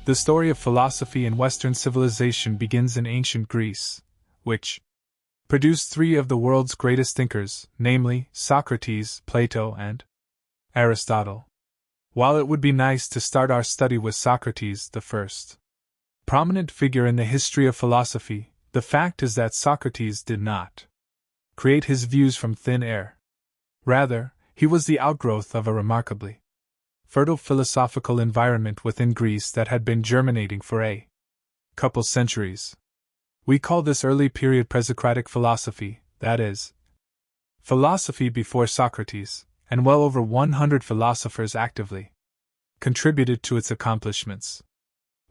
The story of philosophy in Western civilization begins in ancient Greece, which produced three of the world's greatest thinkers, namely Socrates, Plato, and Aristotle. While it would be nice to start our study with Socrates, the first prominent figure in the history of philosophy, the fact is that Socrates did not create his views from thin air. Rather, he was the outgrowth of a remarkably fertile philosophical environment within Greece that had been germinating for a couple centuries. We call this early period pre-Socratic philosophy, that is, philosophy before Socrates, and well over 100 philosophers actively contributed to its accomplishments.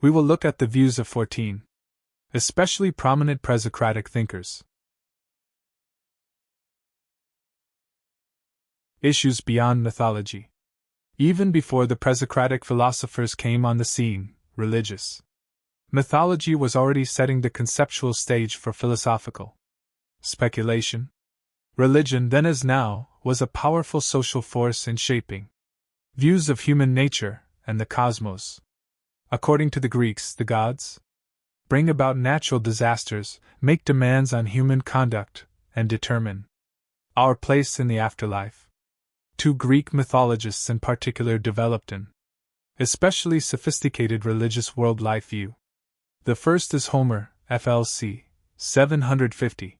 We will look at the views of 14, especially prominent pre-Socratic thinkers. Issues beyond mythology. Even before the pre-Socratic philosophers came on the scene, religious mythology was already setting the conceptual stage for philosophical speculation. Religion, then as now, was a powerful social force in shaping views of human nature and the cosmos. According to the Greeks, the gods bring about natural disasters, make demands on human conduct, and determine our place in the afterlife. Two Greek mythologists in particular developed an especially sophisticated religious world life view. The first is Homer, FLC, 750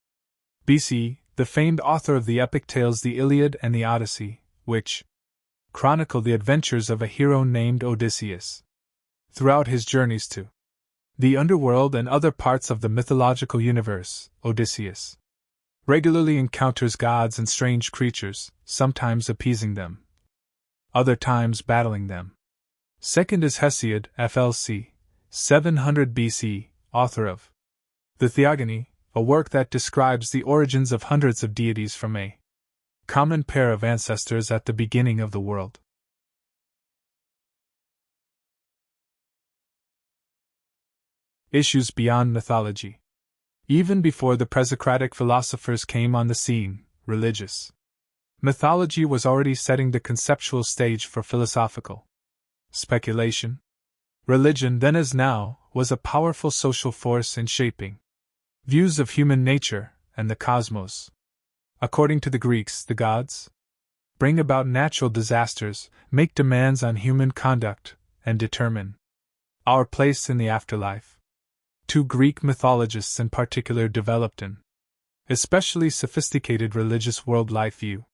BC, the famed author of the epic tales the Iliad and the Odyssey, which chronicle the adventures of a hero named Odysseus. Throughout his journeys to the underworld and other parts of the mythological universe, Odysseus regularly encounters gods and strange creatures, sometimes appeasing them, other times battling them. Second is Hesiod, FLC, 700 BC, author of the Theogony, a work that describes the origins of hundreds of deities from a common pair of ancestors at the beginning of the world. Issues beyond mythology. Even before the pre-Socratic philosophers came on the scene, religious mythology was already setting the conceptual stage for philosophical speculation. Religion, then as now, was a powerful social force in shaping views of human nature and the cosmos. According to the Greeks, the gods bring about natural disasters, make demands on human conduct, and determine our place in the afterlife. Two Greek mythologists in particular developed an especially sophisticated religious world life view.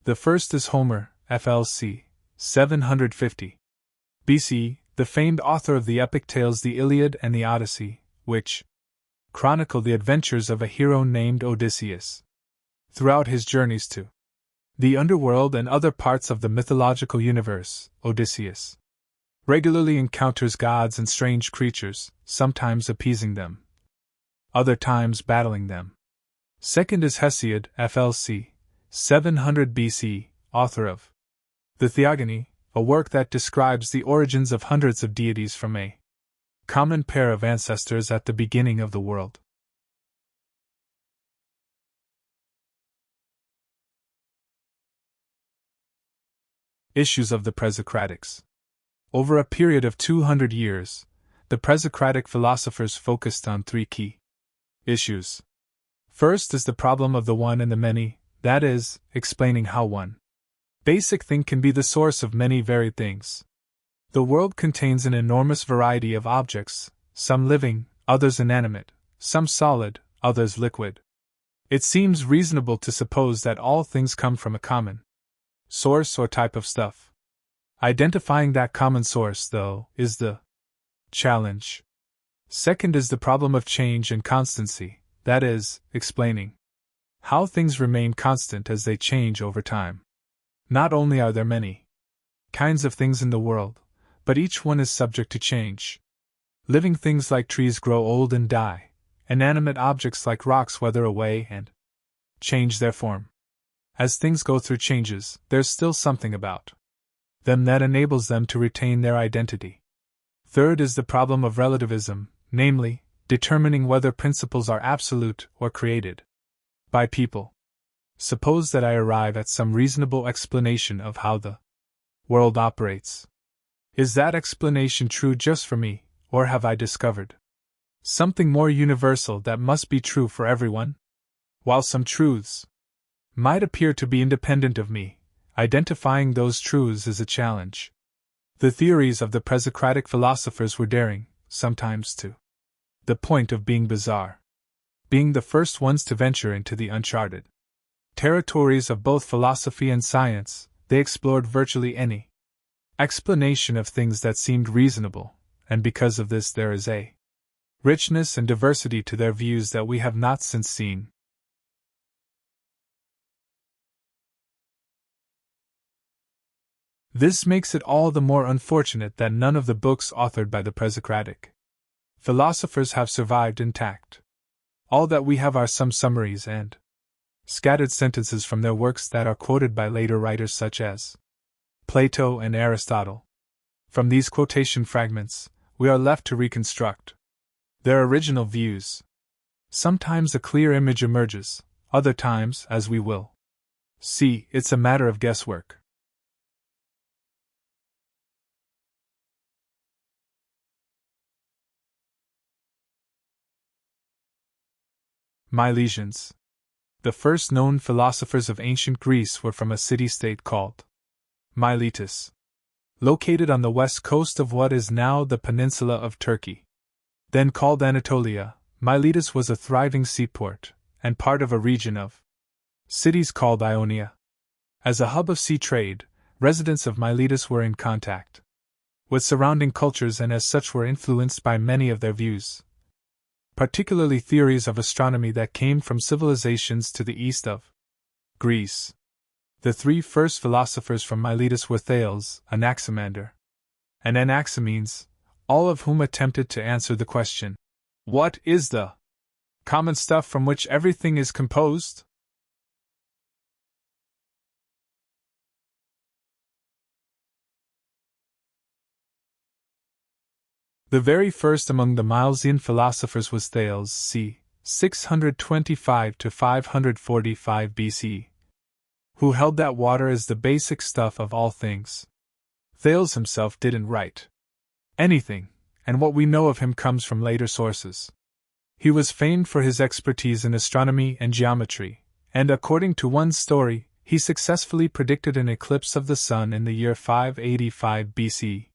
The first is Homer, FLC, 750 BC, the famed author of the epic tales the Iliad and the Odyssey, which chronicle the adventures of a hero named Odysseus. Throughout his journeys to the underworld and other parts of the mythological universe, Odysseus regularly encounters gods and strange creatures, sometimes appeasing them, other times battling them. Second is Hesiod, FLC, 700 BC, author of the Theogony, a work that describes the origins of hundreds of deities from a common pair of ancestors at the beginning of the world. Issues of the pre-Socratics. Over a period of 200 years, the pre-Socratic philosophers focused on three key issues. First is the problem of the one and the many, that is, explaining how one basic thing can be the source of many varied things. The world contains an enormous variety of objects, some living, others inanimate, some solid, others liquid. It seems reasonable to suppose that all things come from a common source or type of stuff. Identifying that common source, though, is the challenge. Second is the problem of change and constancy, that is, explaining how things remain constant as they change over time. Not only are there many kinds of things in the world, but each one is subject to change. Living things like trees grow old and die, inanimate objects like rocks weather away and change their form. As things go through changes, there's still something about them that enables them to retain their identity. Third is the problem of relativism, namely, determining whether principles are absolute or created by people. Suppose that I arrive at some reasonable explanation of how the world operates. Is that explanation true just for me, or have I discovered something more universal that must be true for everyone? While some truths might appear to be independent of me, identifying those truths is a challenge. The theories of the pre-Socratic philosophers were daring, sometimes to the point of being bizarre. Being the first ones to venture into the uncharted territories of both philosophy and science, they explored virtually any explanation of things that seemed reasonable, and because of this there is a richness and diversity to their views that we have not since seen. This makes it all the more unfortunate that none of the books authored by the pre-Socratic philosophers have survived intact. All that we have are some summaries and scattered sentences from their works that are quoted by later writers such as Plato and Aristotle. From these quotation fragments, we are left to reconstruct their original views. Sometimes a clear image emerges, other times, as we will see, it's a matter of guesswork. Milesians. The first known philosophers of ancient Greece were from a city-state called Miletus, located on the west coast of what is now the peninsula of Turkey. Then called Anatolia, Miletus was a thriving seaport, and part of a region of cities called Ionia. As a hub of sea trade, residents of Miletus were in contact with surrounding cultures and as such were influenced by many of their views, particularly theories of astronomy that came from civilizations to the east of Greece. The three first philosophers from Miletus were Thales, Anaximander, and Anaximenes, all of whom attempted to answer the question, what is the common stuff from which everything is composed? The very first among the Milesian philosophers was Thales, c. 625 to 545 BC, who held that water is the basic stuff of all things. Thales himself didn't write anything, and what we know of him comes from later sources. He was famed for his expertise in astronomy and geometry, and according to one story, he successfully predicted an eclipse of the sun in the year 585 BC.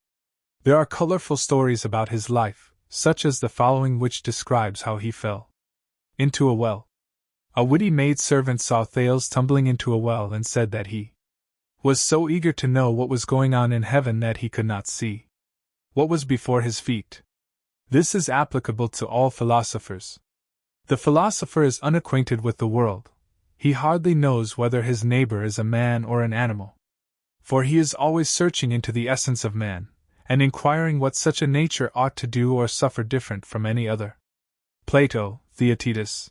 There are colorful stories about his life, such as the following which describes how he fell into a well. A witty maidservant saw Thales tumbling into a well and said that he was so eager to know what was going on in heaven that he could not see what was before his feet. This is applicable to all philosophers. The philosopher is unacquainted with the world. He hardly knows whether his neighbor is a man or an animal, for he is always searching into the essence of man, and inquiring what such a nature ought to do or suffer different from any other. Plato, Theaetetus.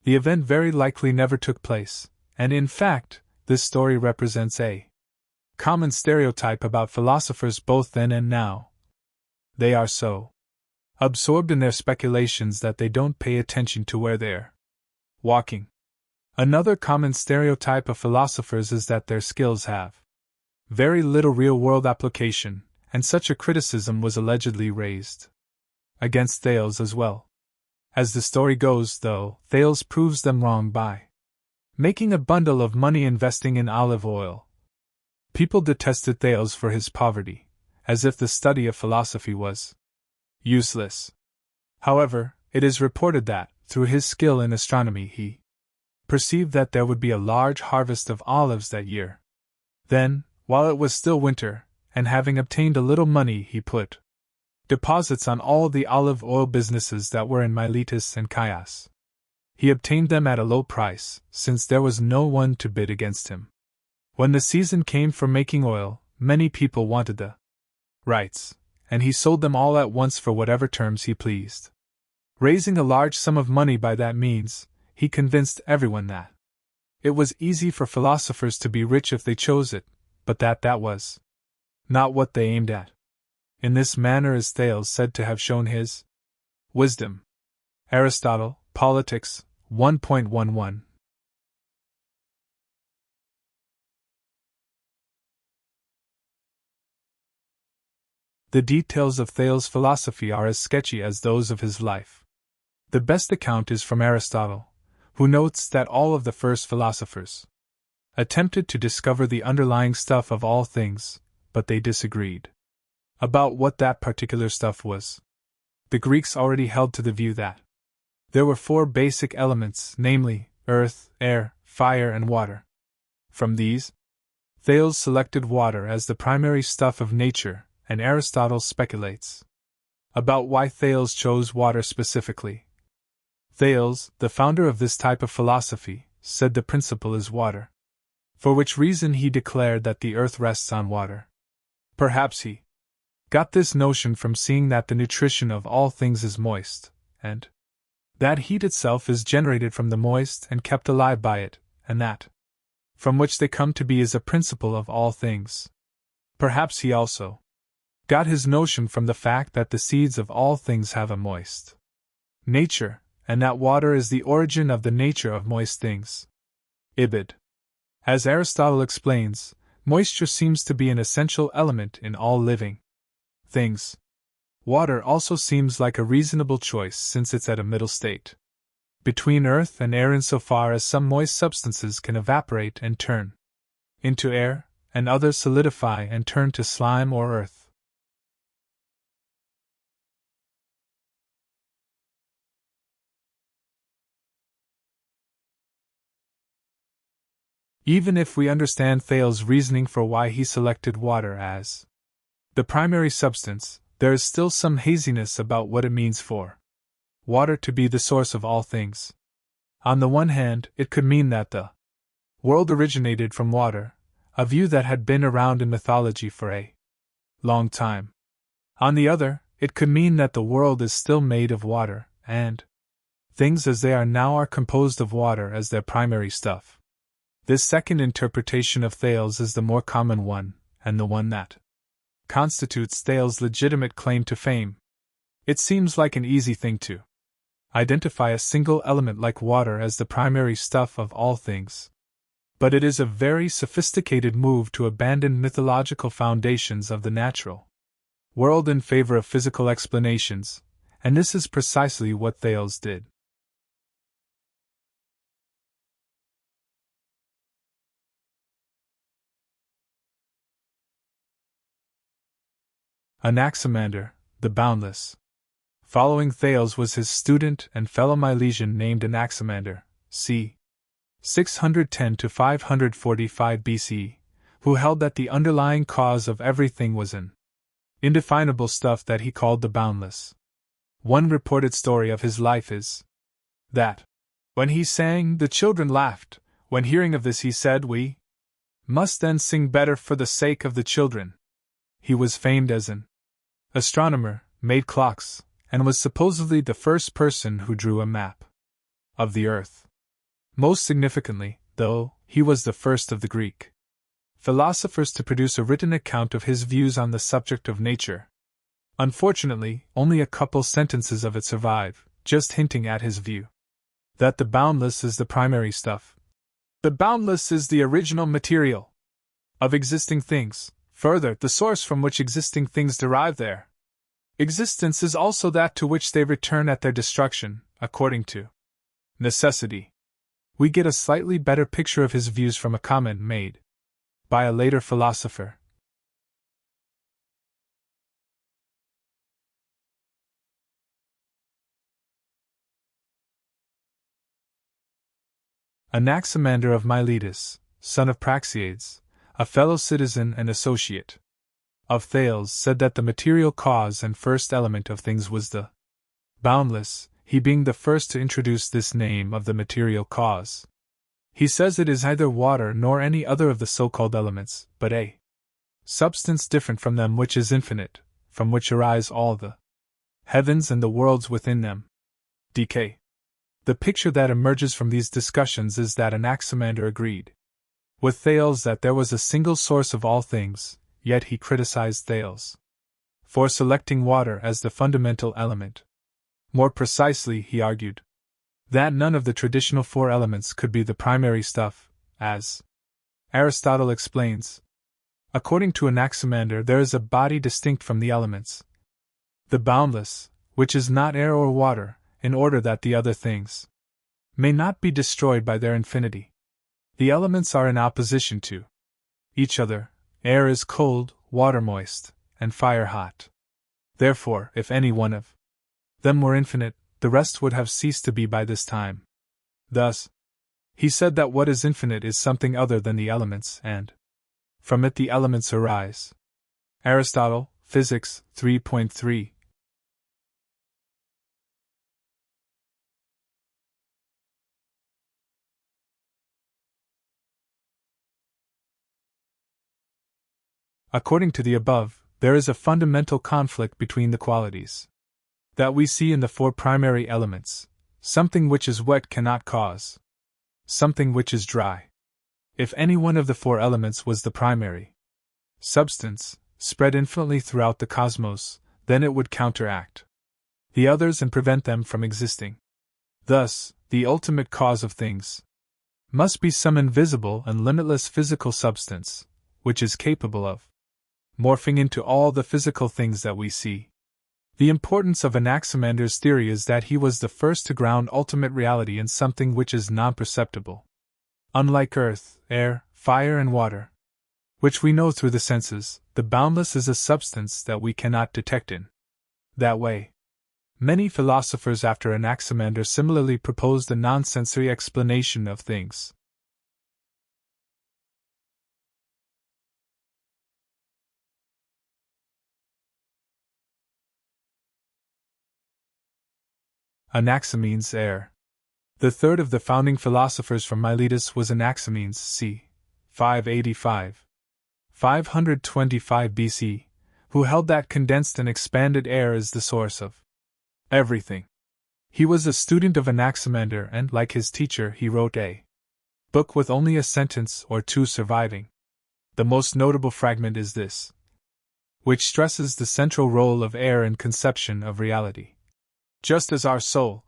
The event very likely never took place, and in fact, this story represents a common stereotype about philosophers both then and now. They are so absorbed in their speculations that they don't pay attention to where they're walking. Another common stereotype of philosophers is that their skills have very little real-world application, and such a criticism was allegedly raised against Thales as well. As the story goes, though, Thales proves them wrong by making a bundle of money investing in olive oil. People detested Thales for his poverty, as if the study of philosophy was useless. However, it is reported that, through his skill in astronomy, he perceived that there would be a large harvest of olives that year. Then, while it was still winter, and having obtained a little money, he put deposits on all the olive oil businesses that were in Miletus and Chios. He obtained them at a low price, since there was no one to bid against him. When the season came for making oil, many people wanted the rights, and he sold them all at once for whatever terms he pleased. Raising a large sum of money by that means, he convinced everyone that it was easy for philosophers to be rich if they chose it, but that was not what they aimed at. In this manner is Thales said to have shown his wisdom. Aristotle, Politics, 1.11. The details of Thales' philosophy are as sketchy as those of his life. The best account is from Aristotle, who notes that all of the first philosophers attempted to discover the underlying stuff of all things, but they disagreed about what that particular stuff was. The Greeks already held to the view that there were four basic elements, namely, earth, air, fire, and water. From these, Thales selected water as the primary stuff of nature, and Aristotle speculates about why Thales chose water specifically. Thales, the founder of this type of philosophy, said the principle is water, for which reason he declared that the earth rests on water. Perhaps he got this notion from seeing that the nutrition of all things is moist, and that heat itself is generated from the moist and kept alive by it, and that from which they come to be is a principle of all things. Perhaps he also got his notion from the fact that the seeds of all things have a moist nature, and that water is the origin of the nature of moist things. Ibid. As Aristotle explains, moisture seems to be an essential element in all living things. Water also seems like a reasonable choice since it's at a middle state between earth and air insofar as some moist substances can evaporate and turn into air, and others solidify and turn to slime or earth. Even if we understand Thales' reasoning for why he selected water as the primary substance, there is still some haziness about what it means for water to be the source of all things. On the one hand, it could mean that the world originated from water, a view that had been around in mythology for a long time. On the other, it could mean that the world is still made of water, and things as they are now are composed of water as their primary stuff. This second interpretation of Thales is the more common one, and the one that constitutes Thales' legitimate claim to fame. It seems like an easy thing to identify a single element like water as the primary stuff of all things. But it is a very sophisticated move to abandon mythological foundations of the natural world in favor of physical explanations, and this is precisely what Thales did. Anaximander, the Boundless. Following Thales was his student and fellow Milesian named Anaximander, c. 610 to 545 BC, who held that the underlying cause of everything was an indefinable stuff that he called the boundless. One reported story of his life is that when he sang, the children laughed. When hearing of this, he said, "We must then sing better for the sake of the children." He was famed as an astronomer, made clocks, and was supposedly the first person who drew a map of the Earth. Most significantly, though, he was the first of the Greek philosophers to produce a written account of his views on the subject of nature. Unfortunately, only a couple sentences of it survive, just hinting at his view that the boundless is the primary stuff. The boundless is the original material of existing things. Further, the source from which existing things derive their existence is also that to which they return at their destruction, according to necessity. We get a slightly better picture of his views from a comment made by a later philosopher. Anaximander of Miletus, son of Praxeades, a fellow citizen and associate of Thales, said that the material cause and first element of things was the boundless, he being the first to introduce this name of the material cause. He says it is neither water nor any other of the so-called elements, but a substance different from them which is infinite, from which arise all the heavens and the worlds within them. Decay. The picture that emerges from these discussions is that Anaximander agreed with Thales that there was a single source of all things, yet he criticized Thales for selecting water as the fundamental element. More precisely, he argued that none of the traditional four elements could be the primary stuff, as Aristotle explains. According to Anaximander, there is a body distinct from the elements, the boundless, which is not air or water, in order that the other things may not be destroyed by their infinity. The elements are in opposition to each other. Air is cold, water moist, and fire hot. Therefore, if any one of them were infinite, the rest would have ceased to be by this time. Thus, he said that what is infinite is something other than the elements, and from it the elements arise. Aristotle, Physics 3.3. According to the above, there is a fundamental conflict between the qualities that we see in the four primary elements. Something which is wet cannot cause something which is dry. If any one of the four elements was the primary substance, spread infinitely throughout the cosmos, then it would counteract the others and prevent them from existing. Thus, the ultimate cause of things must be some invisible and limitless physical substance, which is capable of morphing into all the physical things that we see. The importance of Anaximander's theory is that he was the first to ground ultimate reality in something which is non-perceptible. Unlike earth, air, fire, and water, which we know through the senses, the boundless is a substance that we cannot detect in that way. Many philosophers after Anaximander similarly proposed a non-sensory explanation of things. Anaximenes' heir. The third of the founding philosophers from Miletus was Anaximenes c. 585. 525 BC, who held that condensed and expanded air is the source of everything. He was a student of Anaximander and, like his teacher, he wrote a book with only a sentence or two surviving. The most notable fragment is this, which stresses the central role of air in conception of reality. Just as our soul,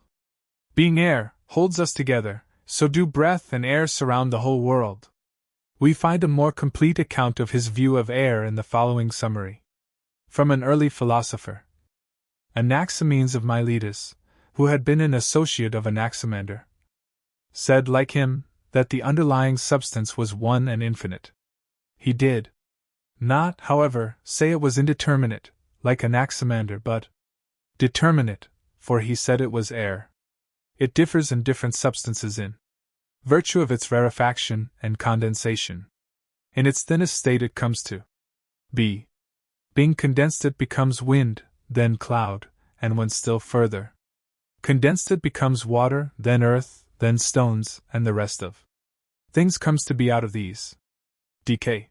being air, holds us together, so do breath and air surround the whole world. We find a more complete account of his view of air in the following summary. From an early philosopher, Anaximenes of Miletus, who had been an associate of Anaximander, said, like him, that the underlying substance was one and infinite. He did not, however, say it was indeterminate, like Anaximander, but determinate, for he said it was air. It differs in different substances in virtue of its rarefaction and condensation. In its thinnest state it comes to be. Being condensed it becomes wind, then cloud, and when still further condensed it becomes water, then earth, then stones, and the rest of things comes to be out of these. Decay.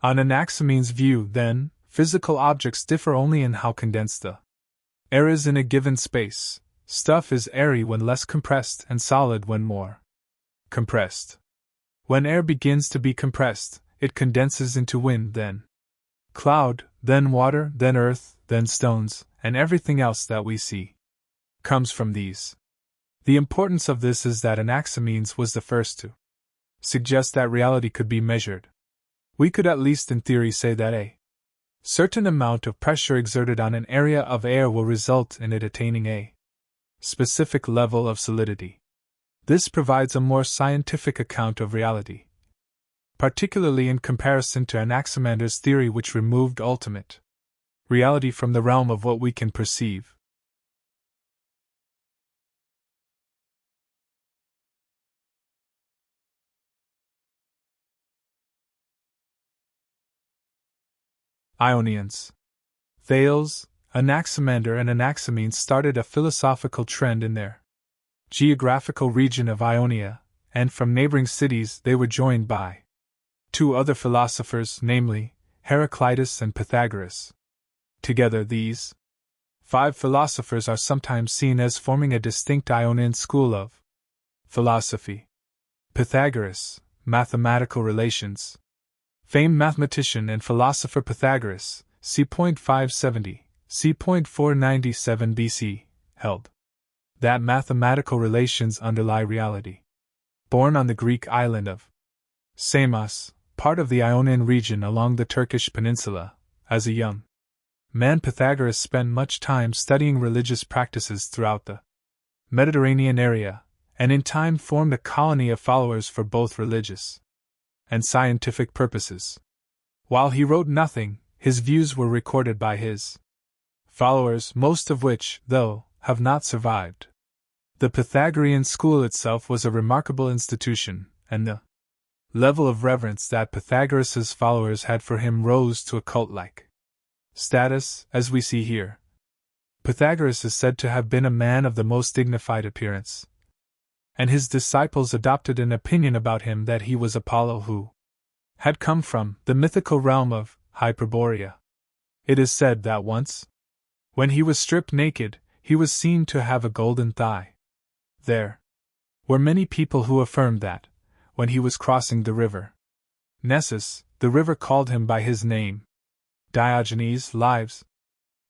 On Anaximenes' view, then, physical objects differ only in how condensed the air is in a given space. Stuff is airy when less compressed and solid when more compressed. When air begins to be compressed, it condenses into wind, then cloud, then water, then earth, then stones, and everything else that we see comes from these. The importance of this is that Anaximenes was the first to suggest that reality could be measured. We could at least in theory say that a certain amount of pressure exerted on an area of air will result in it attaining a specific level of solidity. This provides a more scientific account of reality, particularly in comparison to Anaximander's theory, which removed ultimate reality from the realm of what we can perceive. Ionians. Thales, Anaximander, and Anaximenes started a philosophical trend in their geographical region of Ionia, and from neighboring cities they were joined by two other philosophers, namely, Heraclitus and Pythagoras. Together these 5 philosophers are sometimes seen as forming a distinct Ionian school of philosophy. Pythagoras, mathematical relations. Famed mathematician and philosopher Pythagoras, c. 570, c. 497 BC, held that mathematical relations underlie reality. Born on the Greek island of Samos, part of the Ionian region along the Turkish peninsula, as a young man, Pythagoras spent much time studying religious practices throughout the Mediterranean area, and in time formed a colony of followers for both religious and scientific purposes. While he wrote nothing, his views were recorded by his followers, most of which, though, have not survived. The Pythagorean school itself was a remarkable institution, and the level of reverence that Pythagoras's followers had for him rose to a cult-like status, as we see here. Pythagoras is said to have been a man of the most dignified appearance, and his disciples adopted an opinion about him that he was Apollo who had come from the mythical realm of Hyperborea. It is said that once, when he was stripped naked, he was seen to have a golden thigh. There were many people who affirmed that, when he was crossing the river Nessus, the river called him by his name. Diogenes' Lives.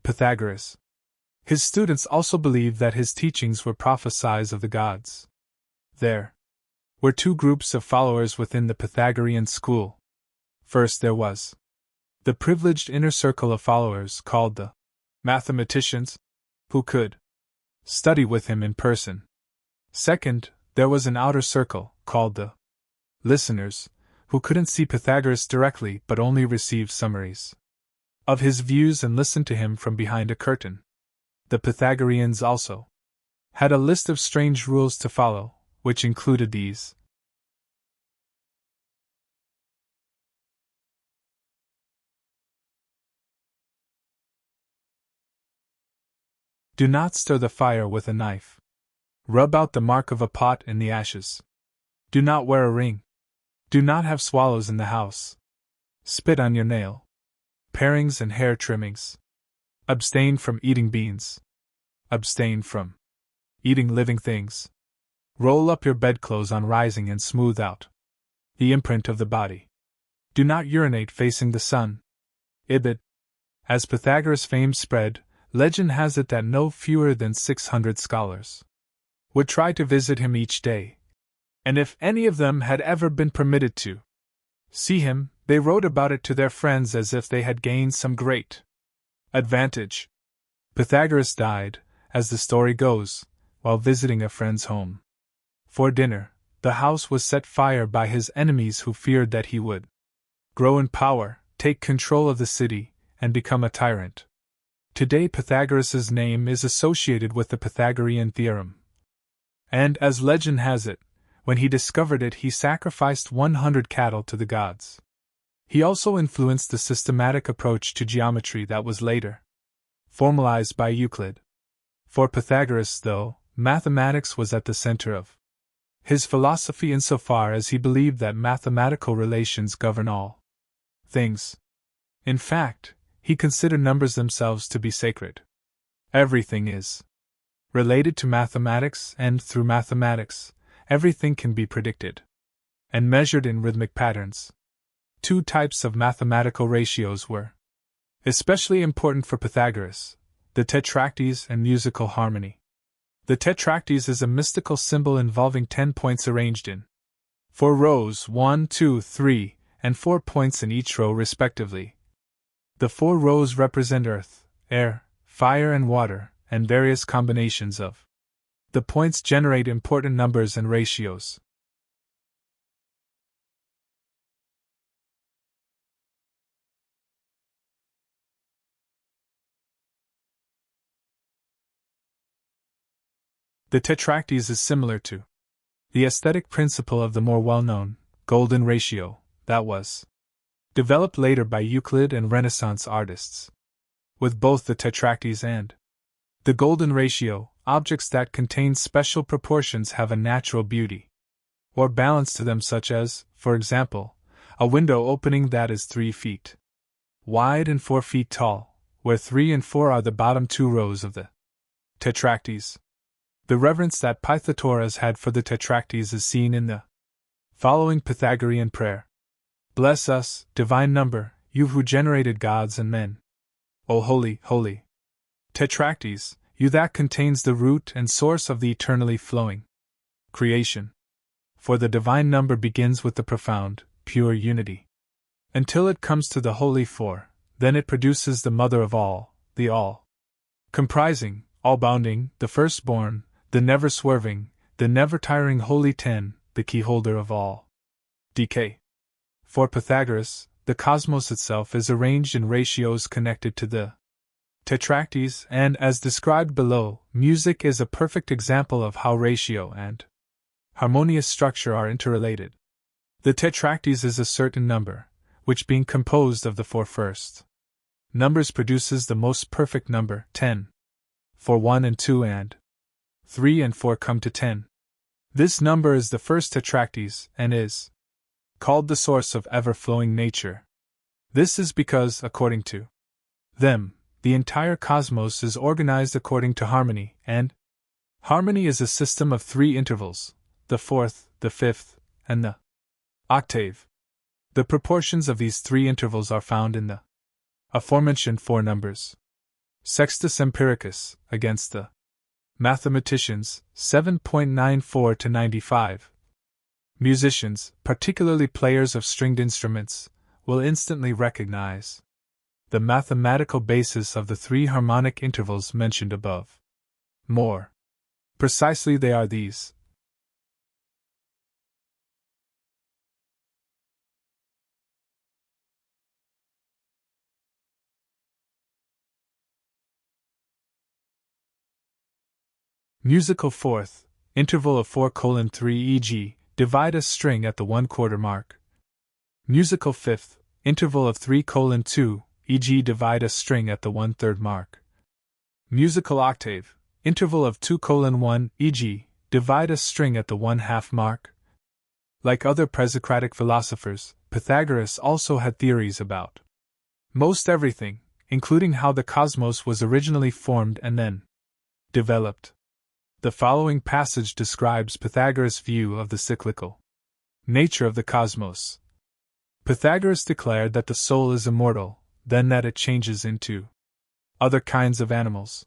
Pythagoras. His students also believed that his teachings were prophecies of the gods. There were two groups of followers within the Pythagorean school. First, there was the privileged inner circle of followers called the mathematicians, who could study with him in person. Second, there was an outer circle, called the listeners, who couldn't see Pythagoras directly but only received summaries of his views and listened to him from behind a curtain. The Pythagoreans also had a list of strange rules to follow, which included these. Do not stir the fire with a knife. Rub out the mark of a pot in the ashes. Do not wear a ring. Do not have swallows in the house. Spit on your nail. Parings and hair trimmings. Abstain from eating beans. Abstain from eating living things. Roll up your bedclothes on rising and smooth out the imprint of the body. Do not urinate facing the sun. Ibid. As Pythagoras' fame spread, legend has it that no fewer than 600 scholars would try to visit him each day, and if any of them had ever been permitted to see him, they wrote about it to their friends as if they had gained some great advantage. Pythagoras died, as the story goes, while visiting a friend's home. For dinner, the house was set fire by his enemies who feared that he would grow in power, take control of the city, and become a tyrant. Today Pythagoras's name is associated with the Pythagorean theorem. And, as legend has it, when he discovered it he sacrificed 100 cattle to the gods. He also influenced the systematic approach to geometry that was later formalized by Euclid. For Pythagoras, though, mathematics was at the center of his philosophy insofar as he believed that mathematical relations govern all things. In fact, he considered numbers themselves to be sacred. Everything is related to mathematics, and through mathematics, everything can be predicted and measured in rhythmic patterns. Two types of mathematical ratios were especially important for Pythagoras: the tetractys and musical harmony. The tetractys is a mystical symbol involving 10 points arranged in 4 rows, 1, 2, 3, and 4 points in each row respectively. The 4 rows represent earth, air, fire and water, and various combinations of the points generate important numbers and ratios. The tetractys is similar to the aesthetic principle of the more well-known golden ratio that was developed later by Euclid and Renaissance artists. With both the tetractys and the golden ratio, objects that contain special proportions have a natural beauty or balance to them, such as, for example, a window opening that is 3 feet wide and 4 feet tall, where 3 and 4 are the bottom 2 rows of the tetractys. The reverence that Pythagoras had for the tetractys is seen in the following Pythagorean prayer. Bless us, divine number, you who generated gods and men. O holy, holy tetractys, you that contains the root and source of the eternally flowing creation. For the divine number begins with the profound, pure unity. Until it comes to the holy four, then it produces the mother of all, the all comprising, all bounding, the firstborn, the never swerving, the never tiring holy ten, the keyholder of all decay. For Pythagoras, the cosmos itself is arranged in ratios connected to the tetracties, and as described below, music is a perfect example of how ratio and harmonious structure are interrelated. The tetracties is a certain number, which being composed of the four first numbers produces the most perfect number, 10. For 1 and 2 and 3 and 4 come to 10. This number is the first tetracties, and is called the source of ever-flowing nature. This is because, according to them, the entire cosmos is organized according to harmony, and harmony is a system of 3 intervals, the fourth, the fifth, and the octave. The proportions of these 3 intervals are found in the aforementioned 4 numbers. Sextus Empiricus, against the mathematicians, 7.94 to 95. Musicians, particularly players of stringed instruments, will instantly recognize the mathematical basis of the 3 harmonic intervals mentioned above. More precisely, they are these: musical fourth, interval of 4:3 e.g., divide a string at the 1/4 mark. Musical fifth, interval of 3:2, e.g., divide a string at the 1/3 mark. Musical octave, interval of 2:1, e.g., divide a string at the 1/2 mark. Like other pre-Socratic philosophers, Pythagoras also had theories about most everything, including how the cosmos was originally formed and then developed. The following passage describes Pythagoras' view of the cyclical nature of the cosmos. Pythagoras declared that the soul is immortal, then that it changes into other kinds of animals.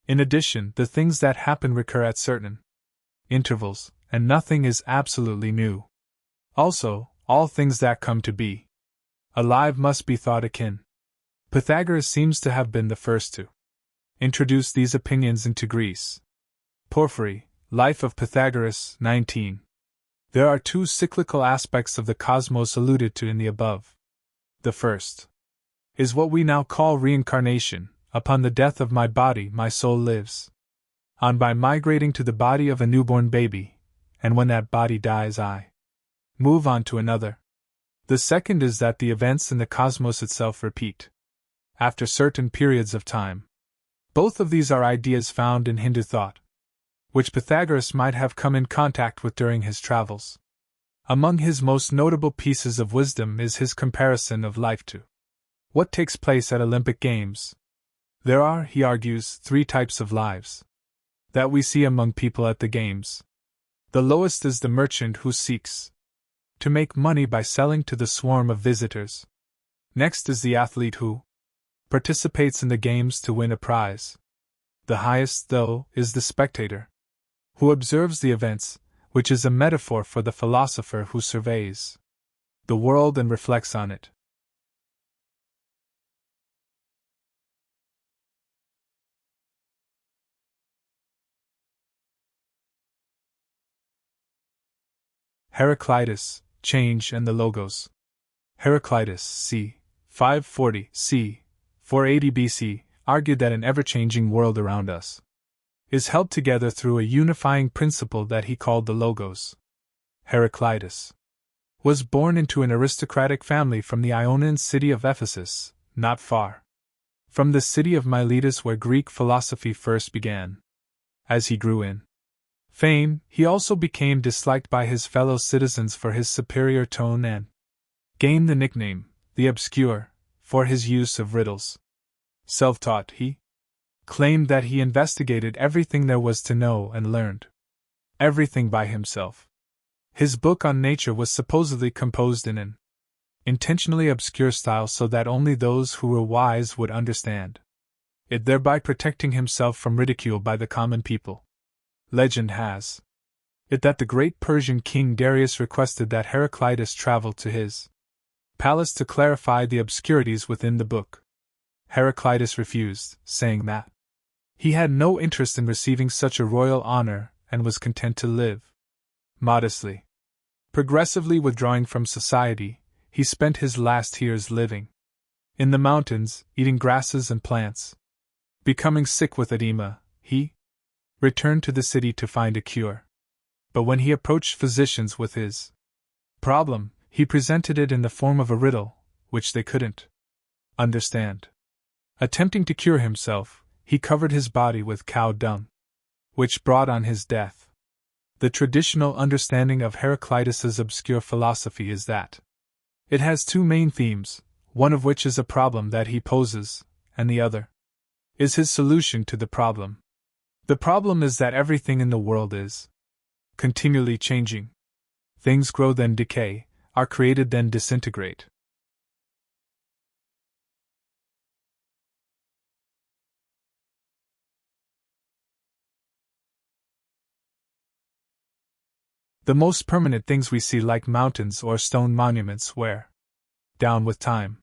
In addition, the things that happen recur at certain intervals, and nothing is absolutely new. Also, all things that come to be alive must be thought akin. Pythagoras seems to have been the first to introduce these opinions into Greece. Porphyry, Life of Pythagoras, 19. There are 2 cyclical aspects of the cosmos alluded to in the above. The first is what we now call reincarnation. Upon the death of my body, my soul lives on by migrating to the body of a newborn baby, and when that body dies, I move on to another. The second is that the events in the cosmos itself repeat after certain periods of time. Both of these are ideas found in Hindu thought, which Pythagoras might have come in contact with during his travels. Among his most notable pieces of wisdom is his comparison of life to what takes place at Olympic Games. There are, he argues, 3 types of lives that we see among people at the Games. The lowest is the merchant who seeks to make money by selling to the swarm of visitors. Next is the athlete who participates in the Games to win a prize. The highest, though, is the spectator who observes the events, which is a metaphor for the philosopher who surveys the world and reflects on it. Heraclitus, Change and the Logos. Heraclitus, c. 540 c. 480 BC, argued that an ever-changing world around us is held together through a unifying principle that he called the Logos. Heraclitus was born into an aristocratic family from the Ionian city of Ephesus, not far from the city of Miletus where Greek philosophy first began. As he grew in fame, he also became disliked by his fellow citizens for his superior tone and gained the nickname, the Obscure, for his use of riddles. Self-taught, he claimed that he investigated everything there was to know and learned everything by himself. His book on nature was supposedly composed in an intentionally obscure style so that only those who were wise would understand. it thereby protecting himself from ridicule by the common people. Legend has it that the great Persian king Darius requested that Heraclitus travel to his palace to clarify the obscurities within the book. Heraclitus refused, saying that he had no interest in receiving such a royal honor and was content to live modestly. Progressively withdrawing from society, he spent his last years living in the mountains, eating grasses and plants. Becoming sick with edema, he returned to the city to find a cure. But when he approached physicians with his problem, he presented it in the form of a riddle, which they couldn't understand. Attempting to cure himself, he covered his body with cow dung, which brought on his death. The traditional understanding of Heraclitus's obscure philosophy is that it has two main themes, one of which is a problem that he poses, and the other is his solution to the problem. The problem is that everything in the world is continually changing. Things grow then decay, are created then disintegrate. The most permanent things we see, like mountains or stone monuments, wear down with time.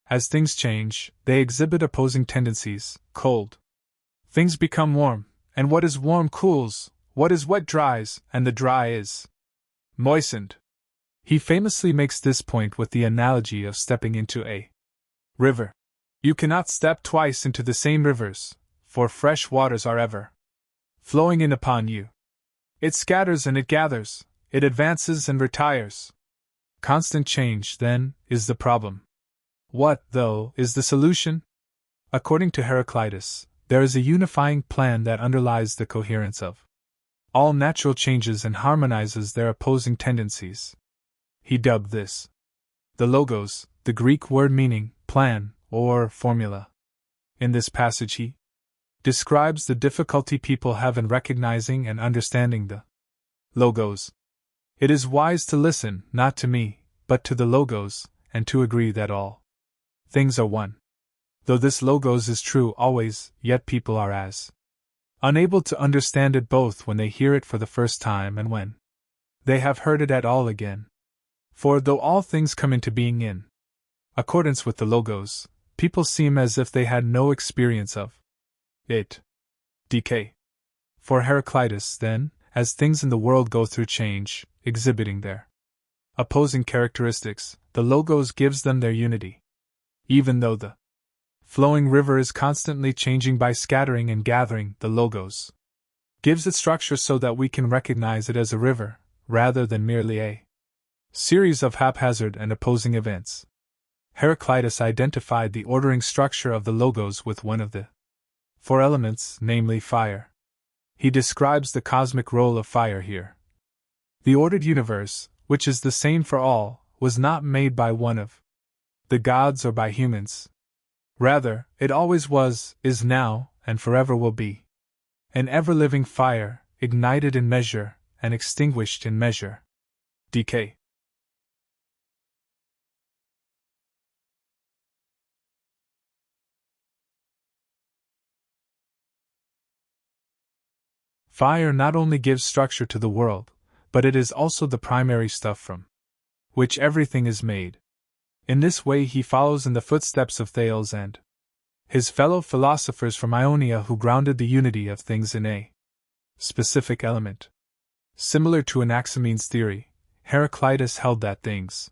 As things change, they exhibit opposing tendencies. Cold things become warm, and what is warm cools, what is wet dries, and the dry is moistened. He famously makes this point with the analogy of stepping into a river. You cannot step twice into the same rivers, for fresh waters are ever flowing in upon you. It scatters and it gathers, it advances and retires. Constant change, then, is the problem. What, though, is the solution? According to Heraclitus, there is a unifying plan that underlies the coherence of all natural changes and harmonizes their opposing tendencies. He dubbed this the logos, the Greek word meaning plan or formula. In this passage he describes the difficulty people have in recognizing and understanding the logos. It is wise to listen, not to me, but to the logos, and to agree that all things are one. Though this logos is true always, yet people are as unable to understand it both when they hear it for the first time and when they have heard it at all again. For though all things come into being in accordance with the logos, people seem as if they had no experience of it. Decay. For Heraclitus, then, as things in the world go through change, exhibiting their opposing characteristics, the logos gives them their unity. Even though the flowing river is constantly changing by scattering and gathering, the logos gives it structure so that we can recognize it as a river, rather than merely a series of haphazard and opposing events. Heraclitus identified the ordering structure of the logos with one of the four elements, namely fire. He describes the cosmic role of fire here. The ordered universe, which is the same for all, was not made by one of the gods or by humans. Rather, it always was, is now, and forever will be an ever-living fire, ignited in measure, and extinguished in measure. Decay. Fire not only gives structure to the world, but it is also the primary stuff from which everything is made. In this way he follows in the footsteps of Thales and his fellow philosophers from Ionia who grounded the unity of things in a specific element. Similar to Anaximander's theory, Heraclitus held that things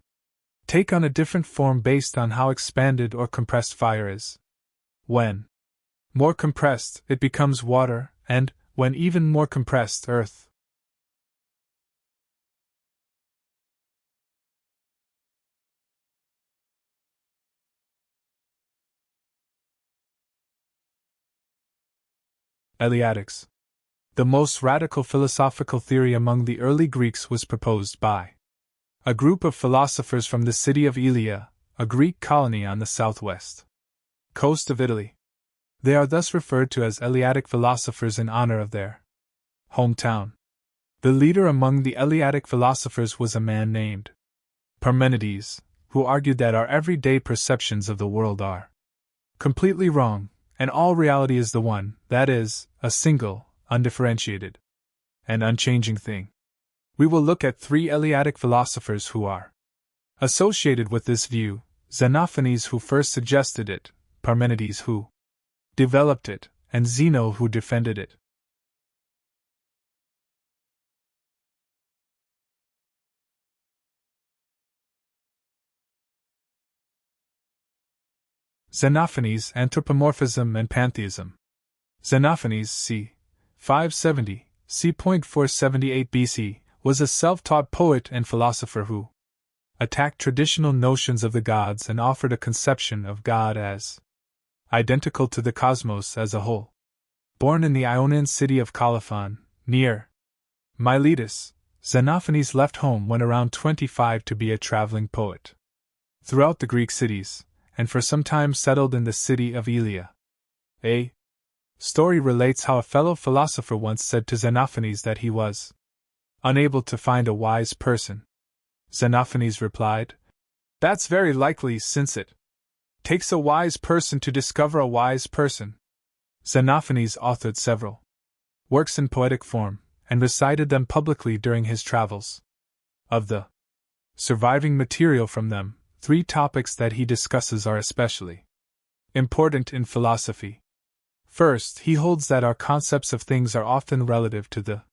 take on a different form based on how expanded or compressed fire is. When more compressed, it becomes water, and, when even more compressed, earth. Eleatics. The most radical philosophical theory among the early Greeks was proposed by a group of philosophers from the city of Elea, a Greek colony on the southwest coast of Italy. They are thus referred to as Eleatic philosophers in honor of their hometown. The leader among the Eleatic philosophers was a man named Parmenides, who argued that our everyday perceptions of the world are completely wrong, and all reality is the one, that is, a single, undifferentiated, and unchanging thing. We will look at 3 Eleatic philosophers who are associated with this view: Xenophanes, who first suggested it, Parmenides, who developed it, and Zeno, who defended it. Xenophanes, Anthropomorphism and Pantheism. Xenophanes, c. 570, c. 478 BC, was a self-taught poet and philosopher who attacked traditional notions of the gods and offered a conception of God as identical to the cosmos as a whole. Born in the Ionian city of Colophon, near Miletus, Xenophanes left home when around 25 to be a traveling poet throughout the Greek cities, and for some time settled in the city of Elea. A story relates how a fellow philosopher once said to Xenophanes that he was unable to find a wise person. Xenophanes replied, "That's very likely, since it takes a wise person to discover a wise person." Xenophanes authored several works in poetic form, and recited them publicly during his travels. Of the surviving material from them, 3 topics that he discusses are especially important in philosophy. First, he holds that our concepts of things are often relative to the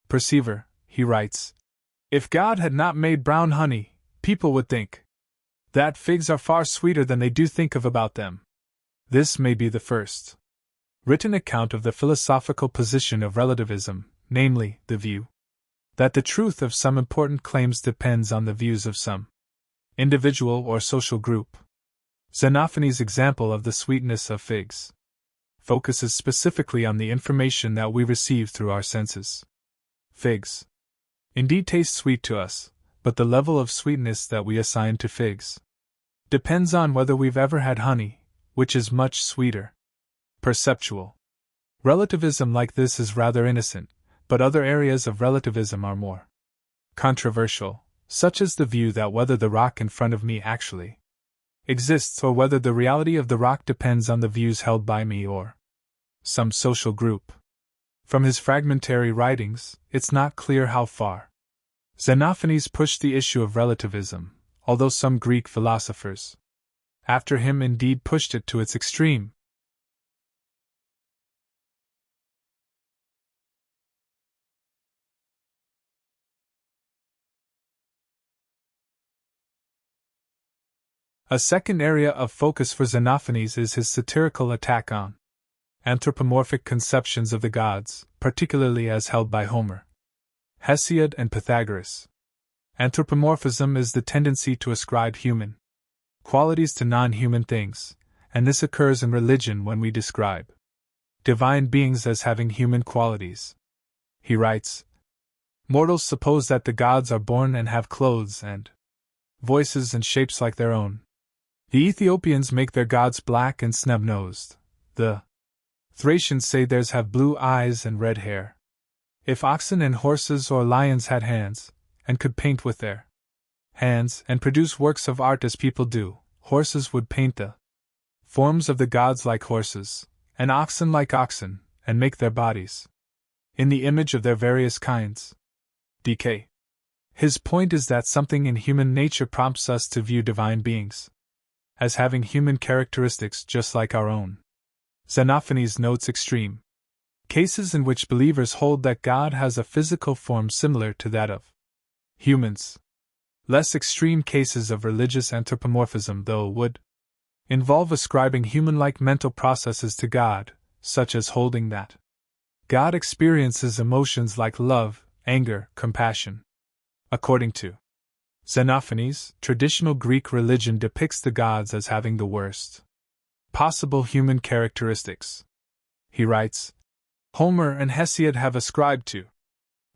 perceiver. He writes, "If God had not made brown honey, people would think that figs are far sweeter than they do think of about them." This may be the first written account of the philosophical position of relativism, namely, the view that the truth of some important claims depends on the views of some individual or social group. Xenophanes' example of the sweetness of figs focuses specifically on the information that we receive through our senses. Figs indeed taste sweet to us, but the level of sweetness that we assign to figs depends on whether we've ever had honey, which is much sweeter. Perceptual relativism like this is rather innocent, but other areas of relativism are more controversial, such as the view that whether the rock in front of me actually exists or whether the reality of the rock depends on the views held by me or some social group. From his fragmentary writings, it's not clear how far Xenophanes pushed the issue of relativism, although some Greek philosophers after him indeed pushed it to its extreme. A second area of focus for Xenophanes is his satirical attack on anthropomorphic conceptions of the gods, particularly as held by Homer, Hesiod, and Pythagoras. Anthropomorphism is the tendency to ascribe human qualities to non-human things, and this occurs in religion when we describe divine beings as having human qualities. He writes, "Mortals suppose that the gods are born and have clothes and voices and shapes like their own. The Ethiopians make their gods black and snub-nosed. The Thracians say theirs have blue eyes and red hair. If oxen and horses or lions had hands, and could paint with their hands and produce works of art as people do, horses would paint the forms of the gods like horses, and oxen like oxen, and make their bodies in the image of their various kinds." DK. His point is that something in human nature prompts us to view divine beings as having human characteristics just like our own. Xenophanes notes extreme cases in which believers hold that God has a physical form similar to that of humans. Less extreme cases of religious anthropomorphism, though, would involve ascribing human-like mental processes to God, such as holding that God experiences emotions like love, anger, compassion. According to Xenophanes, traditional Greek religion depicts the gods as having the worst possible human characteristics. He writes, "Homer and Hesiod have ascribed to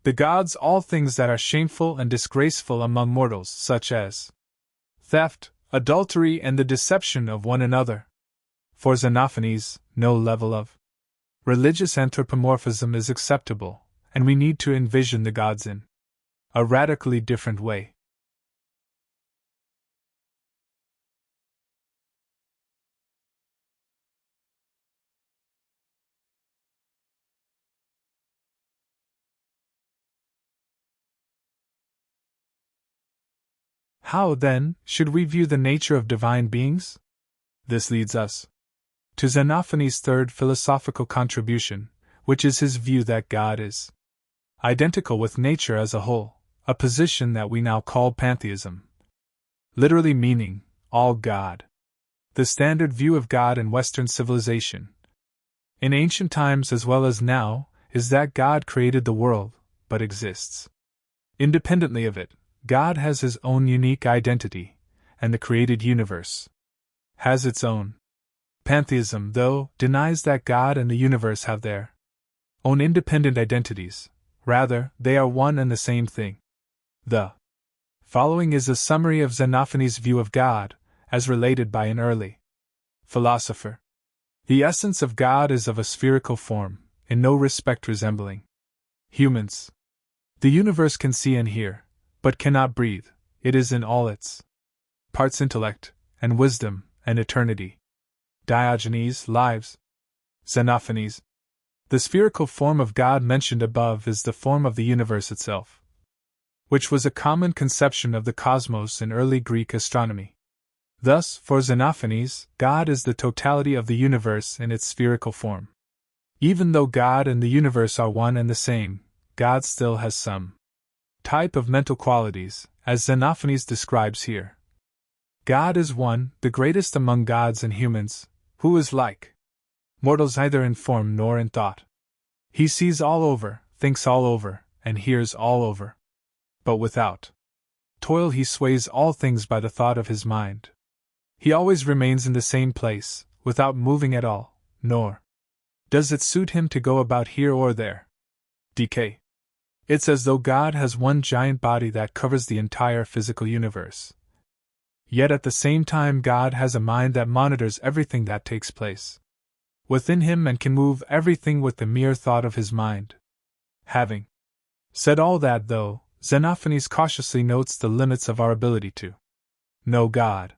the gods all things that are shameful and disgraceful among mortals, such as theft, adultery, and the deception of one another." For Xenophanes, no level of religious anthropomorphism is acceptable, and we need to envision the gods in a radically different way. How, then, should we view the nature of divine beings? This leads us to Xenophon's third philosophical contribution, which is his view that God is identical with nature as a whole, a position that we now call pantheism, literally meaning all God. The standard view of God in Western civilization, in ancient times as well as now, is that God created the world, but exists independently of it. God has his own unique identity, and the created universe has its own. Pantheism, though, denies that God and the universe have their own independent identities. Rather, they are one and the same thing. The following is a summary of Xenophon's view of God, as related by an early philosopher. The essence of God is of a spherical form, in no respect resembling humans. The universe can see and hear, but cannot breathe. It is in all its parts intellect, and wisdom, and eternity. Diogenes, Lives. Xenophanes. The spherical form of God mentioned above is the form of the universe itself, which was a common conception of the cosmos in early Greek astronomy. Thus, for Xenophanes, God is the totality of the universe in its spherical form. Even though God and the universe are one and the same, God still has some type of mental qualities, as Xenophanes describes here. God is one, the greatest among gods and humans, who is like mortals neither in form nor in thought. He sees all over, thinks all over, and hears all over. But without toil he sways all things by the thought of his mind. He always remains in the same place, without moving at all, nor does it suit him to go about here or there. Decay. It's as though God has one giant body that covers the entire physical universe. Yet at the same time God has a mind that monitors everything that takes place within him and can move everything with the mere thought of his mind. Having said all that, though, Xenophanes cautiously notes the limits of our ability to know God.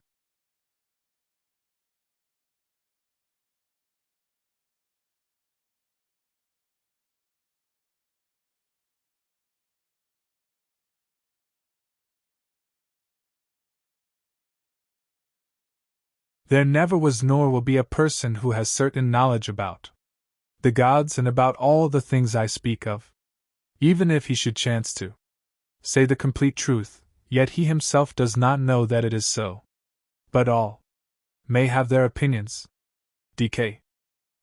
There never was nor will be a person who has certain knowledge about the gods and about all the things I speak of. Even if he should chance to say the complete truth, yet he himself does not know that it is so. But all may have their opinions. Decay.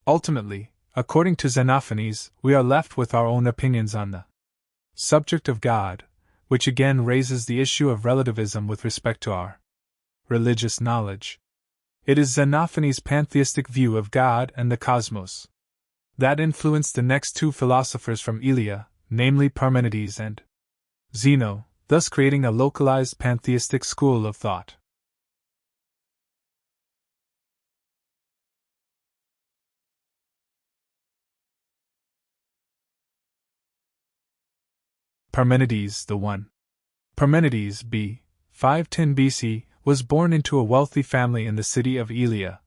Ultimately, according to Xenophanes, we are left with our own opinions on the subject of God, which again raises the issue of relativism with respect to our religious knowledge. It is Xenophanes' pantheistic view of God and the cosmos that influenced the next two philosophers from Elea, namely Parmenides and Zeno, thus creating a localized pantheistic school of thought. Parmenides the One. Parmenides, b. 510 BC, was born into a wealthy family in the city of Elea,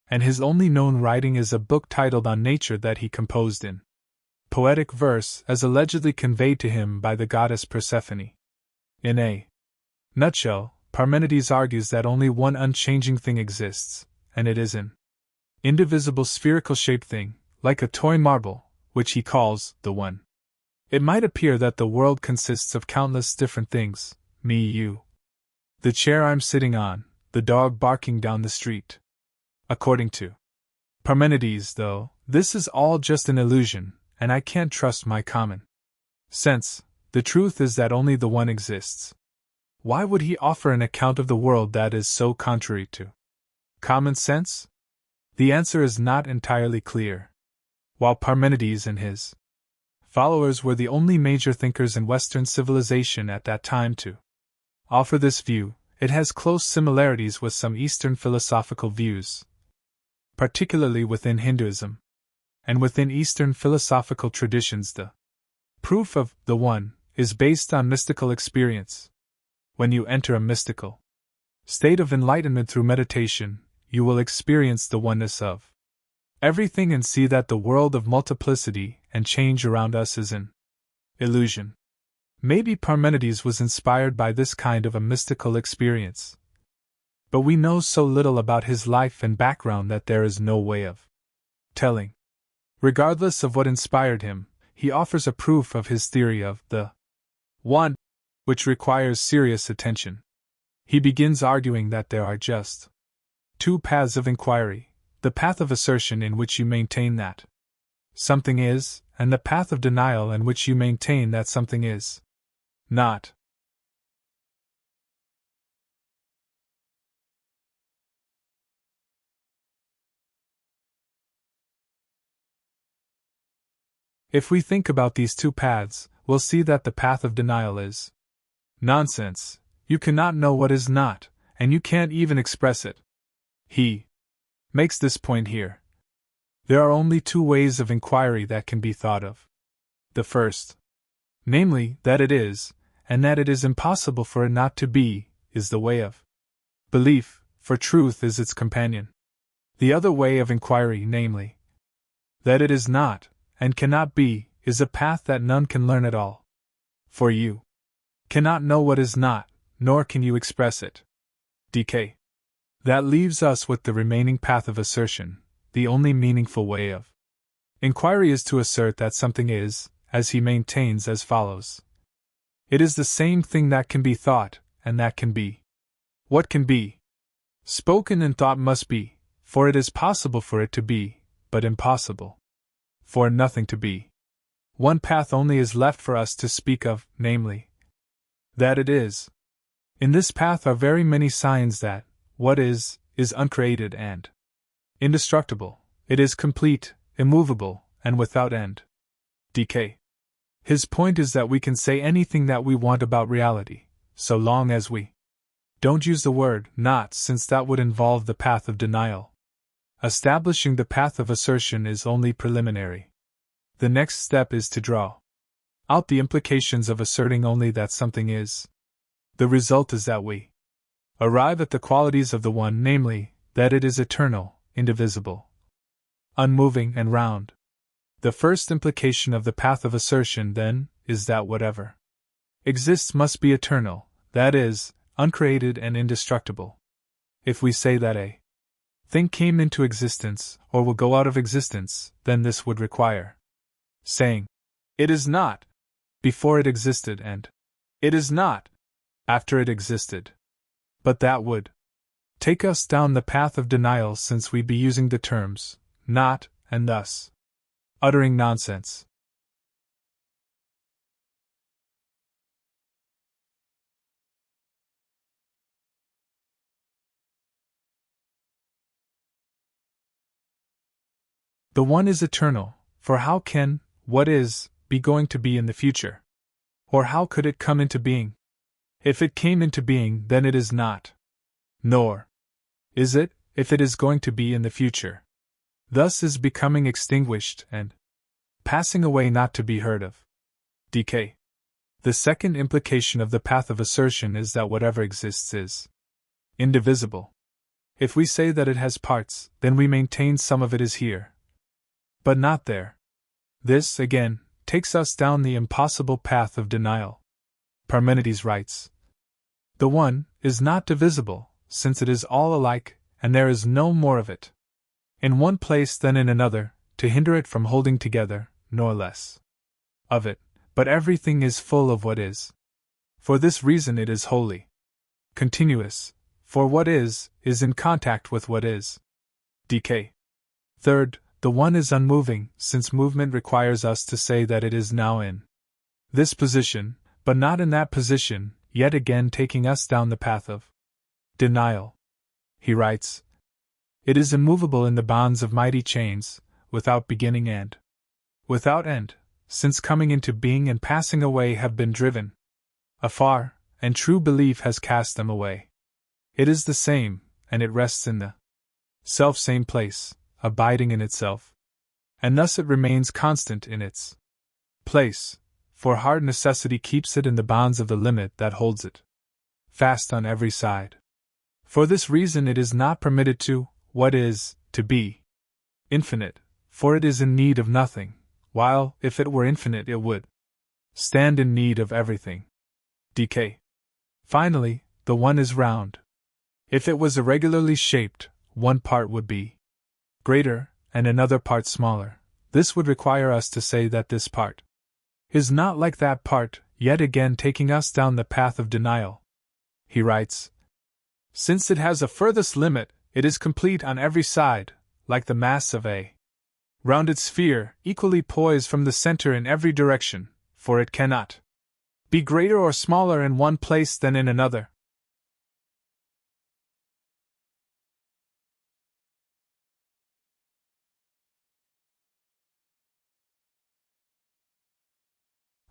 and his only known writing is a book titled On Nature that he composed in poetic verse as allegedly conveyed to him by the goddess Persephone. In a nutshell, Parmenides argues that only one unchanging thing exists, and it is an indivisible spherical-shaped thing, like a toy marble, which he calls the One. It might appear that the world consists of countless different things, me, you, the chair I'm sitting on, the dog barking down the street. According to Parmenides, though, this is all just an illusion, and I can't trust my common sense. The truth is that only the One exists. Why would he offer an account of the world that is so contrary to common sense? The answer is not entirely clear. While Parmenides and his followers were the only major thinkers in Western civilization at that time to offer this view, it has close similarities with some Eastern philosophical views, particularly within Hinduism. And within Eastern philosophical traditions, the proof of the One is based on mystical experience. When you enter a mystical state of enlightenment through meditation, you will experience the oneness of everything and see that the world of multiplicity and change around us is an illusion. Maybe Parmenides was inspired by this kind of a mystical experience. But we know so little about his life and background that there is no way of telling. Regardless of what inspired him, he offers a proof of his theory of the one, which requires serious attention. He begins arguing that there are just two paths of inquiry: the path of assertion, in which you maintain that something is, and the path of denial, in which you maintain that something is not. If we think about these two paths, we'll see that the path of denial is nonsense. You cannot know what is not, and you can't even express it. He makes this point here. There are only two ways of inquiry that can be thought of. The first, namely, that it is, and that it is impossible for it not to be, is the way of belief, for truth is its companion. The other way of inquiry, namely, that it is not, and cannot be, is a path that none can learn at all. For you cannot know what is not, nor can you express it. DK. That leaves us with the remaining path of assertion. The only meaningful way of inquiry is to assert that something is, as he maintains as follows. It is the same thing that can be thought, and that can be. What can be spoken and thought must be, for it is possible for it to be, but impossible for nothing to be. One path only is left for us to speak of, namely, that it is. In this path are very many signs that what is uncreated and indestructible. It is complete, immovable, and without end. DK. His point is that we can say anything that we want about reality, so long as we don't use the word not, since that would involve the path of denial. Establishing the path of assertion is only preliminary. The next step is to draw out the implications of asserting only that something is. The result is that we arrive at the qualities of the one, namely, that it is eternal, indivisible, unmoving, and round. The first implication of the path of assertion, then, is that whatever exists must be eternal, that is, uncreated and indestructible. If we say that a thing came into existence, or will go out of existence, then this would require saying, it is not, before it existed, and it is not, after it existed. But that would take us down the path of denial, since we'd be using the terms not, and thus uttering nonsense. The one is eternal, for how can what is be going to be in the future? Or how could it come into being? If it came into being, then it is not. Nor is it, if it is going to be in the future. Thus is becoming extinguished and passing away not to be heard of. DK. The second implication of the path of assertion is that whatever exists is indivisible. If we say that it has parts, then we maintain some of it is here, but not there. This, again, takes us down the impossible path of denial. Parmenides writes, the one is not divisible, since it is all alike, and there is no more of it in one place than in another, to hinder it from holding together, nor less of it, but everything is full of what is. For this reason it is wholly continuous, for what is in contact with what is. DK. Third, the one is unmoving, since movement requires us to say that it is now in this position, but not in that position, yet again taking us down the path of denial. He writes, it is immovable in the bonds of mighty chains, without beginning and without end, since coming into being and passing away have been driven afar, and true belief has cast them away. It is the same, and it rests in the self-same place, abiding in itself, and thus it remains constant in its place, for hard necessity keeps it in the bonds of the limit that holds it fast on every side. For this reason it is not permitted to be infinite, for it is in need of nothing, while, if it were infinite, it would stand in need of everything. Decay. Finally, the one is round. If it was irregularly shaped, one part would be greater, and another part smaller. This would require us to say that this part is not like that part, yet again taking us down the path of denial. He writes, since it has a furthest limit, it is complete on every side, like the mass of a rounded sphere, equally poised from the center in every direction, for it cannot be greater or smaller in one place than in another.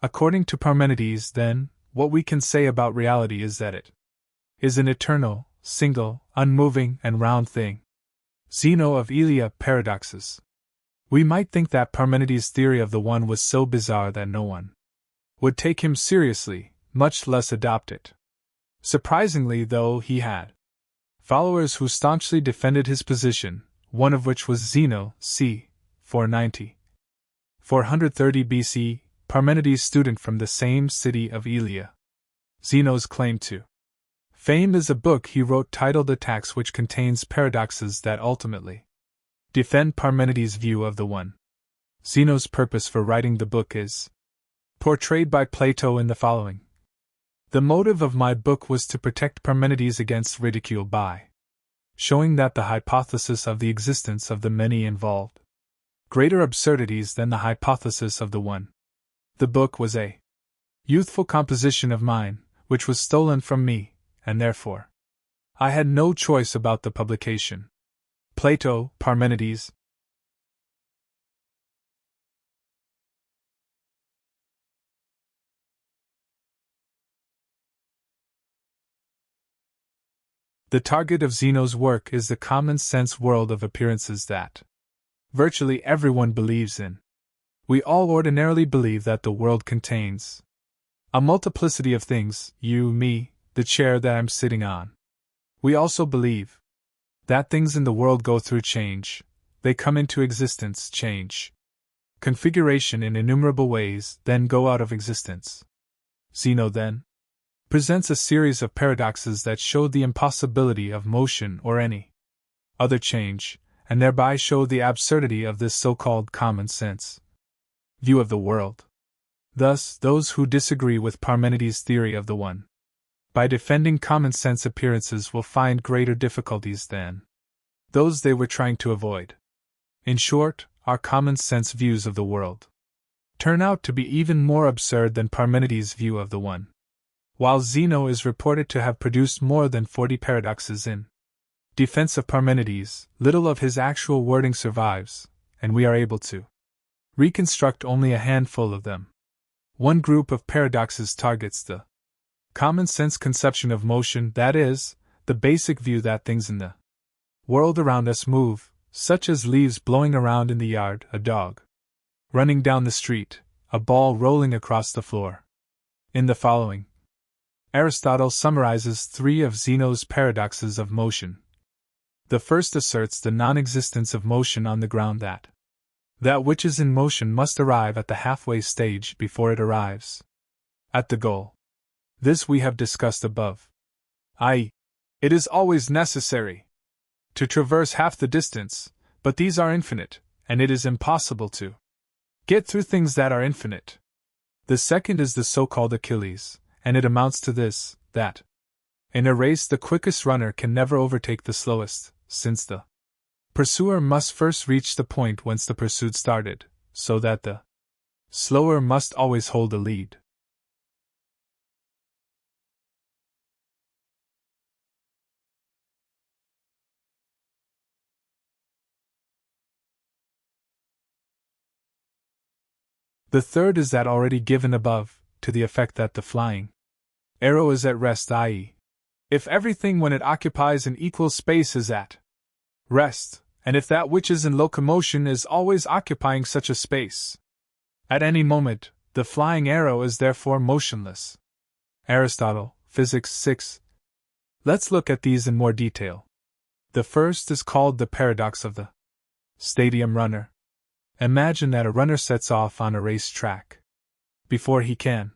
According to Parmenides, then, what we can say about reality is that it is an eternal, single, unmoving, and round thing. Zeno of Elea paradoxes. We might think that Parmenides' theory of the one was so bizarre that no one would take him seriously, much less adopt it. Surprisingly, though, he had followers who staunchly defended his position, one of which was Zeno, c. 490. 430 BC, Parmenides' student from the same city of Elea. Zeno's claim to fame is a book he wrote titled Attacks, which contains paradoxes that ultimately defend Parmenides' view of the one. Zeno's purpose for writing the book is portrayed by Plato in the following. The motive of my book was to protect Parmenides against ridicule by showing that the hypothesis of the existence of the many involved greater absurdities than the hypothesis of the one. The book was a youthful composition of mine, which was stolen from me, and therefore I had no choice about the publication. Plato, Parmenides. The target of Zeno's work is the common-sense world of appearances that virtually everyone believes in. We all ordinarily believe that the world contains a multiplicity of things, you, me, the chair that I'm sitting on. We also believe that things in the world go through change, they come into existence, change configuration in innumerable ways, then go out of existence. Zeno, then, presents a series of paradoxes that show the impossibility of motion or any other change, and thereby show the absurdity of this so-called common sense view of the world. Thus, those who disagree with Parmenides' theory of the one, by defending common sense appearances, will find greater difficulties than those they were trying to avoid. In short, our common sense views of the world turn out to be even more absurd than Parmenides' view of the one. While Zeno is reported to have produced more than 40 paradoxes in defense of Parmenides, little of his actual wording survives, and we are able to reconstruct only a handful of them. One group of paradoxes targets the common sense conception of motion, that is, the basic view that things in the world around us move, such as leaves blowing around in the yard, a dog running down the street, a ball rolling across the floor. In the following, Aristotle summarizes 3 of Zeno's paradoxes of motion. The first asserts the non-existence of motion on the ground that which is in motion must arrive at the halfway stage before it arrives at the goal. This we have discussed above. I.e., it is always necessary to traverse half the distance, but these are infinite, and it is impossible to get through things that are infinite. The second is the so-called Achilles, and it amounts to this, that in a race the quickest runner can never overtake the slowest, since the pursuer must first reach the point whence the pursuit started, so that the slower must always hold the lead. The third is that already given above, to the effect that the flying arrow is at rest, i.e., if everything when it occupies an equal space is at rest, and if that which is in locomotion is always occupying such a space, at any moment, the flying arrow is therefore motionless. Aristotle, Physics 6. Let's look at these in more detail. The first is called the paradox of the stadium runner. Imagine that a runner sets off on a race track. Before he can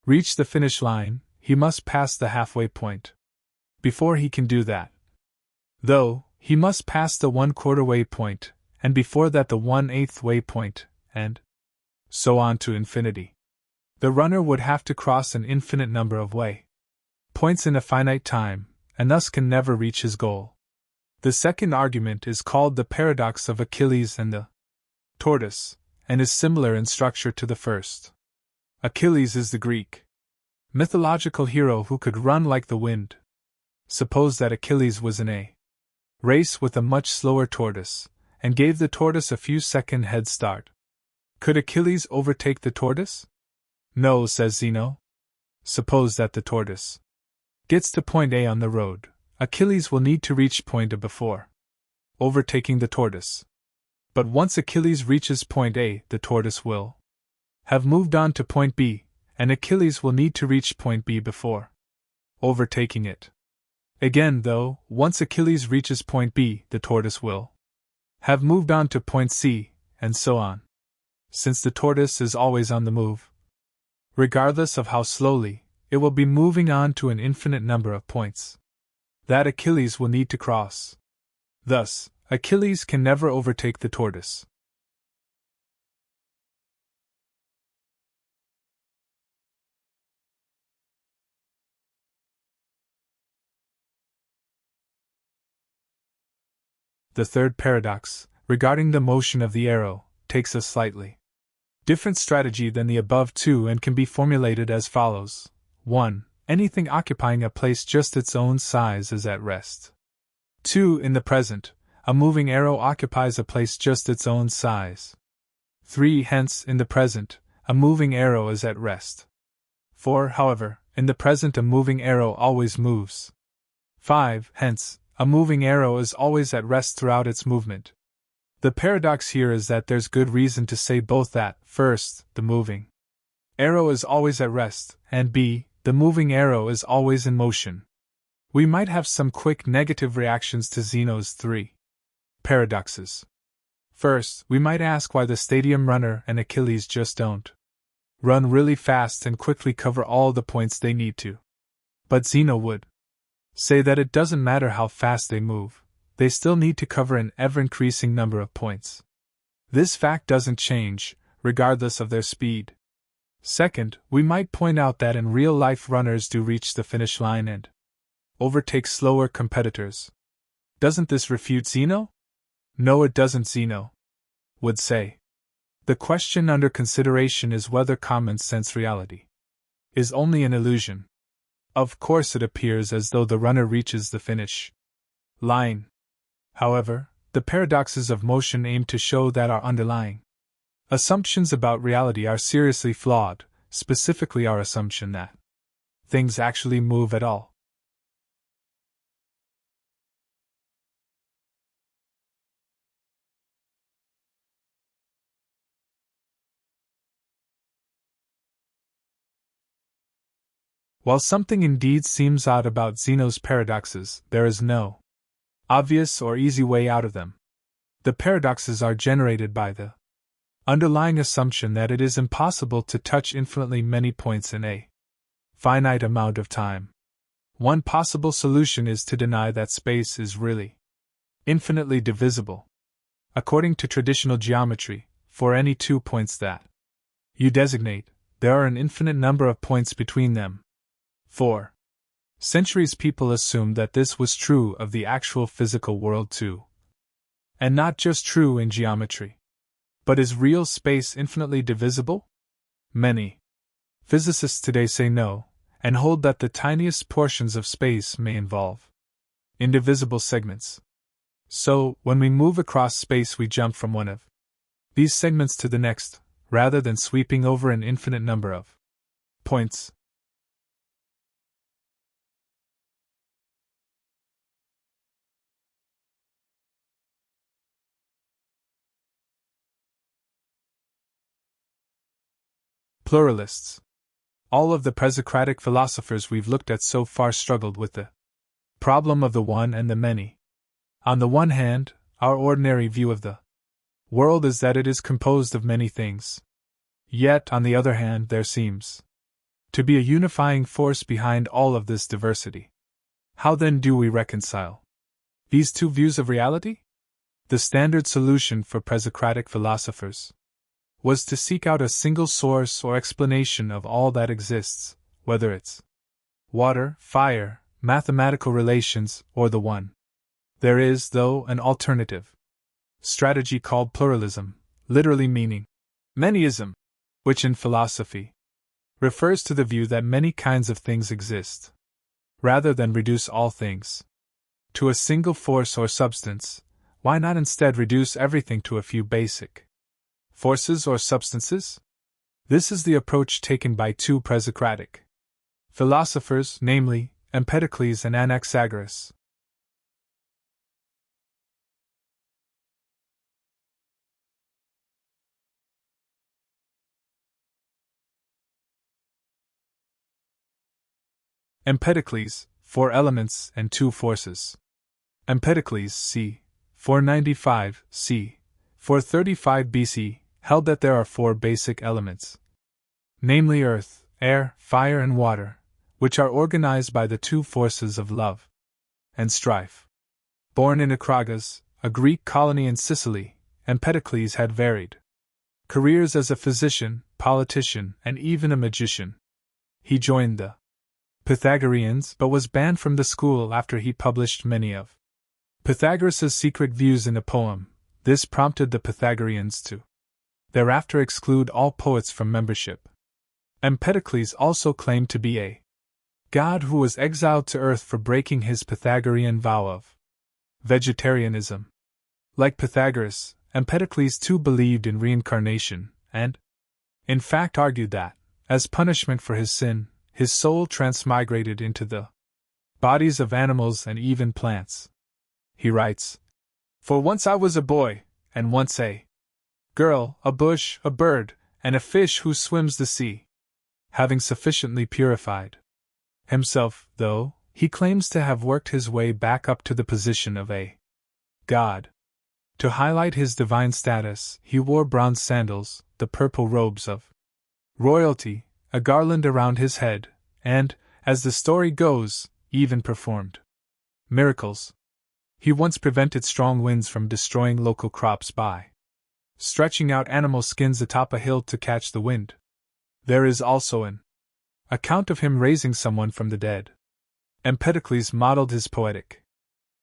reach the finish line, he must pass the halfway point. Before he can do that, though, he must pass the 1/4 way point, and before that the 1/8 way point, and so on to infinity. The runner would have to cross an infinite number of way points in a finite time, and thus can never reach his goal. The second argument is called the paradox of Achilles and the tortoise, and is similar in structure to the first. Achilles is the Greek mythological hero who could run like the wind. Suppose that Achilles was in a race with a much slower tortoise, and gave the tortoise a few second head start. Could Achilles overtake the tortoise? No, says Zeno. Suppose that the tortoise gets to point A on the road, Achilles will need to reach point A before overtaking the tortoise. But once Achilles reaches point A, the tortoise will have moved on to point B, and Achilles will need to reach point B before overtaking it. Again, though, once Achilles reaches point B, the tortoise will have moved on to point C, and so on. Since the tortoise is always on the move, regardless of how slowly, it will be moving on to an infinite number of points that Achilles will need to cross. Thus, Achilles can never overtake the tortoise. The third paradox, regarding the motion of the arrow, takes a slightly different strategy than the above two and can be formulated as follows. 1. Anything occupying a place just its own size is at rest. 2. In the present, a moving arrow occupies a place just its own size. 3. Hence, in the present, a moving arrow is at rest. 4. However, in the present a moving arrow always moves. 5. Hence, a moving arrow is always at rest throughout its movement. The paradox here is that there's good reason to say both that, first, the moving arrow is always at rest, and b, the moving arrow is always in motion. We might have some quick negative reactions to Zeno's three paradoxes. First, we might ask why the stadium runner and Achilles just don't run really fast and quickly cover all the points they need to. But Zeno would say that it doesn't matter how fast they move, they still need to cover an ever-increasing number of points. This fact doesn't change, regardless of their speed. Second, we might point out that in real life runners do reach the finish line and overtake slower competitors. Doesn't this refute Zeno? No, it doesn't, Zeno would say. The question under consideration is whether common sense reality is only an illusion. Of course, it appears as though the runner reaches the finish line. However, the paradoxes of motion aim to show that our underlying assumptions about reality are seriously flawed, specifically our assumption that things actually move at all. While something indeed seems odd about Zeno's paradoxes, there is no obvious or easy way out of them. The paradoxes are generated by the underlying assumption that it is impossible to touch infinitely many points in a finite amount of time. One possible solution is to deny that space is really infinitely divisible. According to traditional geometry, for any 2 points that you designate, there are an infinite number of points between them. For centuries people assumed that this was true of the actual physical world too. And not just true in geometry. But is real space infinitely divisible? Many physicists today say no, and hold that the tiniest portions of space may involve indivisible segments. So, when we move across space, we jump from one of these segments to the next, rather than sweeping over an infinite number of points. Pluralists. All of the pre-Socratic philosophers we've looked at so far struggled with the problem of the one and the many. On the one hand, our ordinary view of the world is that it is composed of many things. Yet, on the other hand, there seems to be a unifying force behind all of this diversity. How then do we reconcile these two views of reality? The standard solution for pre-Socratic philosophers was to seek out a single source or explanation of all that exists, whether it's water, fire, mathematical relations, or the one. There is, though, an alternative strategy called pluralism, literally meaning manyism, which in philosophy refers to the view that many kinds of things exist. Rather than reduce all things to a single force or substance, why not instead reduce everything to a few basic forces or substances? This is the approach taken by two pre-Socratic philosophers, namely, Empedocles and Anaxagoras. Empedocles, 4 elements and 2 forces. Empedocles, c. 495 c. 435 BC, held that there are 4 basic elements, namely earth, air, fire, and water, which are organized by the 2 forces of love and strife. Born in Acragas, a Greek colony in Sicily, Empedocles had varied careers as a physician, politician, and even a magician. He joined the Pythagoreans but was banned from the school after he published many of Pythagoras's secret views in a poem. This prompted the Pythagoreans to thereafter exclude all poets from membership. Empedocles also claimed to be a god who was exiled to earth for breaking his Pythagorean vow of vegetarianism. Like Pythagoras, Empedocles too believed in reincarnation, and, in fact, argued that, as punishment for his sin, his soul transmigrated into the bodies of animals and even plants. He writes, "For once I was a boy, and once a girl, a bush, a bird, and a fish who swims the sea." Having sufficiently purified himself, though, he claims to have worked his way back up to the position of a god. To highlight his divine status, he wore bronze sandals, the purple robes of royalty, a garland around his head, and, as the story goes, even performed miracles. He once prevented strong winds from destroying local crops by stretching out animal skins atop a hill to catch the wind. There is also an account of him raising someone from the dead. Empedocles modeled his poetic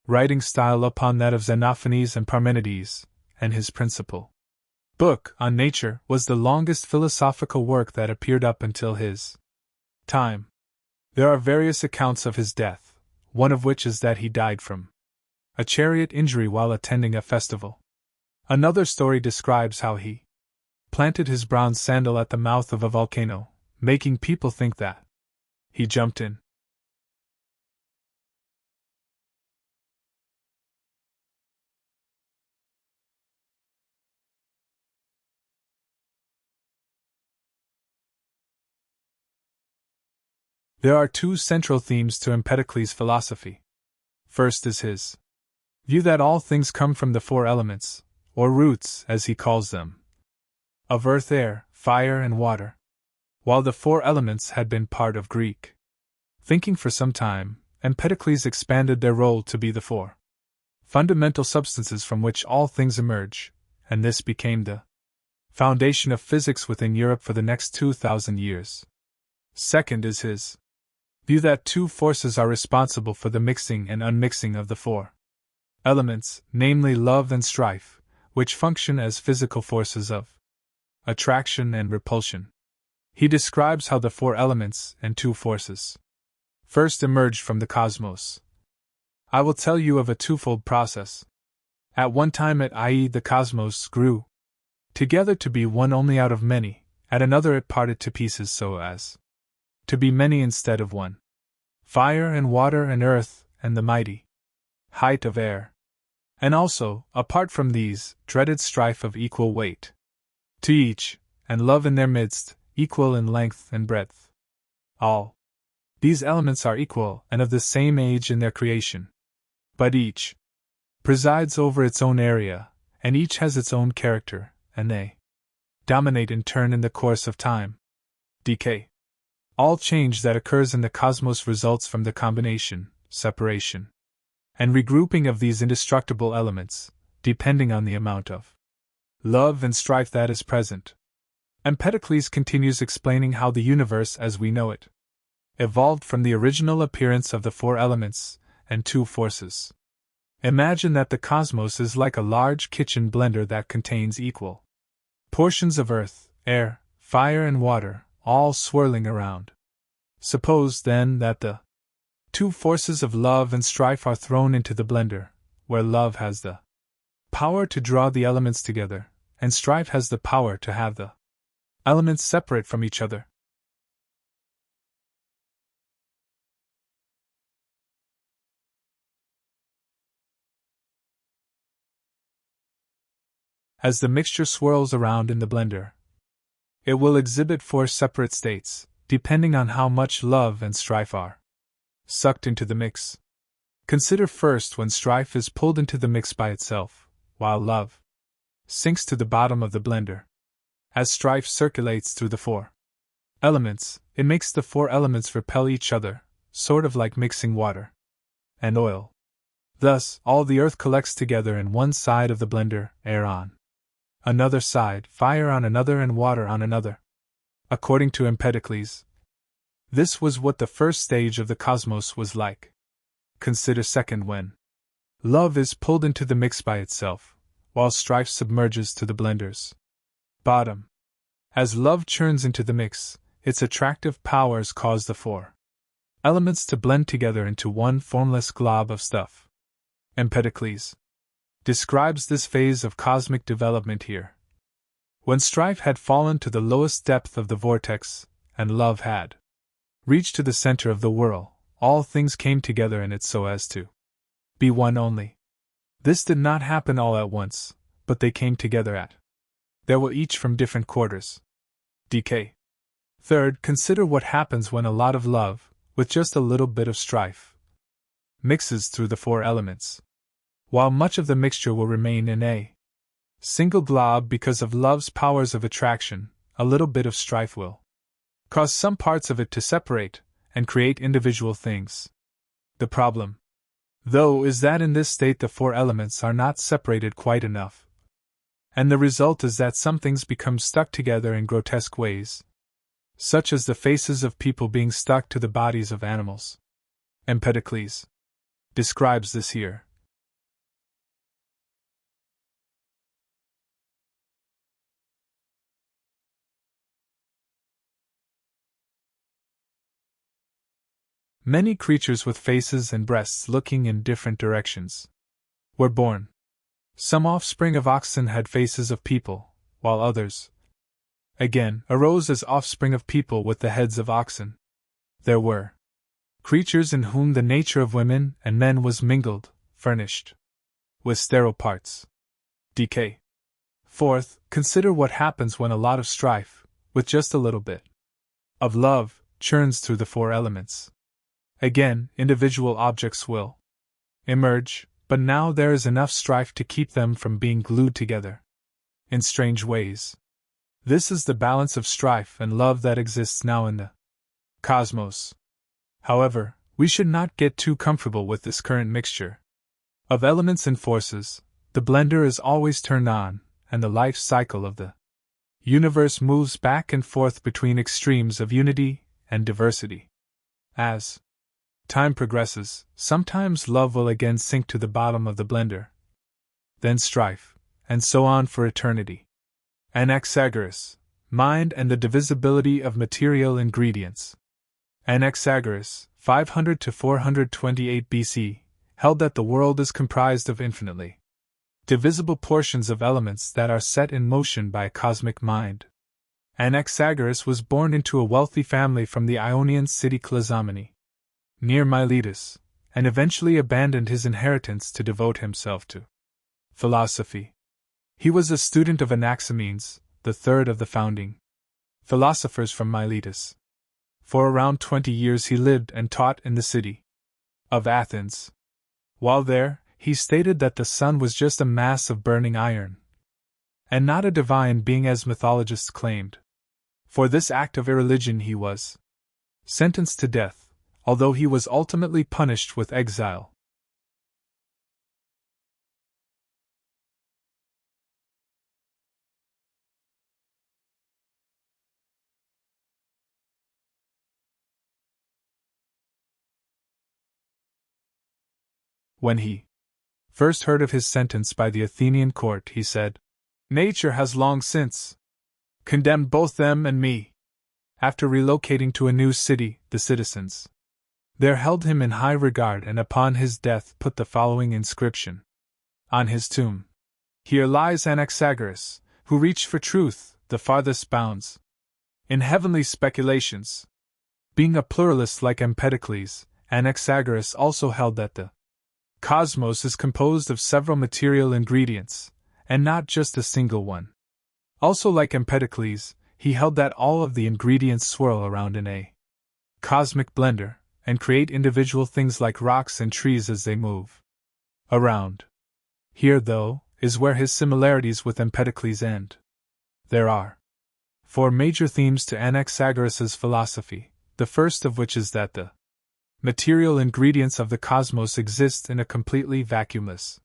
writing style upon that of Xenophanes and Parmenides, and his principal book on nature was the longest philosophical work that appeared up until his time. There are various accounts of his death, one of which is that he died from a chariot injury while attending a festival. Another story describes how he planted his bronze sandal at the mouth of a volcano, making people think that he jumped in. There are 2 central themes to Empedocles' philosophy. First is his view that all things come from the 4 elements, or roots as he calls them, of earth, air, fire, and water. While the 4 elements had been part of Greek thinking for some time, Empedocles expanded their role to be the 4 fundamental substances from which all things emerge, and this became the foundation of physics within Europe for the next 2,000 years. Second is his view that 2 forces are responsible for the mixing and unmixing of the 4 elements, namely love and strife, which function as physical forces of attraction and repulsion. He describes how the 4 elements and 2 forces first emerged from the cosmos. I will tell you of a twofold process. At one time i.e. the cosmos grew together to be one only out of many, at another it parted to pieces so as to be many instead of one. Fire and water and earth and the mighty height of air. And also, apart from these, dreaded strife of equal weight to each, and love in their midst, equal in length and breadth. All these elements are equal and of the same age in their creation. But each presides over its own area, and each has its own character, and they dominate in turn in the course of time. Decay. All change that occurs in the cosmos results from the combination, separation, and regrouping of these indestructible elements, depending on the amount of love and strife that is present. Empedocles continues explaining how the universe as we know it evolved from the original appearance of the four elements and two forces. Imagine that the cosmos is like a large kitchen blender that contains equal portions of earth, air, fire, and water, all swirling around. Suppose, then, that the two forces of love and strife are thrown into the blender, where love has the power to draw the elements together, and strife has the power to have the elements separate from each other. As the mixture swirls around in the blender, it will exhibit four separate states, depending on how much love and strife are sucked into the mix. Consider first when strife is pulled into the mix by itself, while love sinks to the bottom of the blender. As strife circulates through the four elements, it makes the four elements repel each other, sort of like mixing water and oil. Thus, all the earth collects together in one side of the blender, air on another side, fire on another, and water on another. According to Empedocles, this was what the first stage of the cosmos was like. Consider second when love is pulled into the mix by itself, while strife submerges to the blender's bottom. As love churns into the mix, its attractive powers cause the four elements to blend together into one formless glob of stuff. Empedocles describes this phase of cosmic development here. When strife had fallen to the lowest depth of the vortex, and love had reached to the center of the whirl, all things came together in it so as to be one only. This did not happen all at once, but they came together they were each from different quarters. Decay. Third, consider what happens when a lot of love, with just a little bit of strife, mixes through the four elements. While much of the mixture will remain in a single glob because of love's powers of attraction, a little bit of strife will cause some parts of it to separate and create individual things. The problem, though, is that in this state the four elements are not separated quite enough, and the result is that some things become stuck together in grotesque ways, such as the faces of people being stuck to the bodies of animals. Empedocles describes this here. Many creatures with faces and breasts looking in different directions were born. Some offspring of oxen had faces of people, while others, again, arose as offspring of people with the heads of oxen. There were creatures in whom the nature of women and men was mingled, furnished with sterile parts. Decay. Fourth, consider what happens when a lot of strife, with just a little bit of love, churns through the four elements. Again, individual objects will emerge, but now there is enough strife to keep them from being glued together in strange ways. This is the balance of strife and love that exists now in the cosmos. However, we should not get too comfortable with this current mixture of elements and forces. The blender is always turned on, and the life cycle of the universe moves back and forth between extremes of unity and diversity. As time progresses, sometimes love will again sink to the bottom of the blender, then strife, and so on for eternity. Anaxagoras, Mind and the Divisibility of Material Ingredients. Anaxagoras, 500 to 428 BC, held that the world is comprised of infinitely divisible portions of elements that are set in motion by a cosmic mind. Anaxagoras was born into a wealthy family from the Ionian city Clazomene, near Miletus, and eventually abandoned his inheritance to devote himself to philosophy. He was a student of Anaximenes, the third of the founding philosophers from Miletus. For around 20 years he lived and taught in the city of Athens. While there, he stated that the sun was just a mass of burning iron, and not a divine being as mythologists claimed. For this act of irreligion he was sentenced to death, although he was ultimately punished with exile. When he first heard of his sentence by the Athenian court, he said, "Nature has long since condemned both them and me." After relocating to a new city, the citizens there held him in high regard, and upon his death put the following inscription on his tomb: "Here lies Anaxagoras, who reached for truth the farthest bounds in heavenly speculations." Being a pluralist like Empedocles, Anaxagoras also held that the cosmos is composed of several material ingredients, and not just a single one. Also, like Empedocles, he held that all of the ingredients swirl around in a cosmic blender, and create individual things like rocks and trees as they move around. Here, though, is where his similarities with Empedocles end. There are 4 major themes to Anaxagoras's philosophy, the first of which is that the material ingredients of the cosmos exist in a completely vacuumless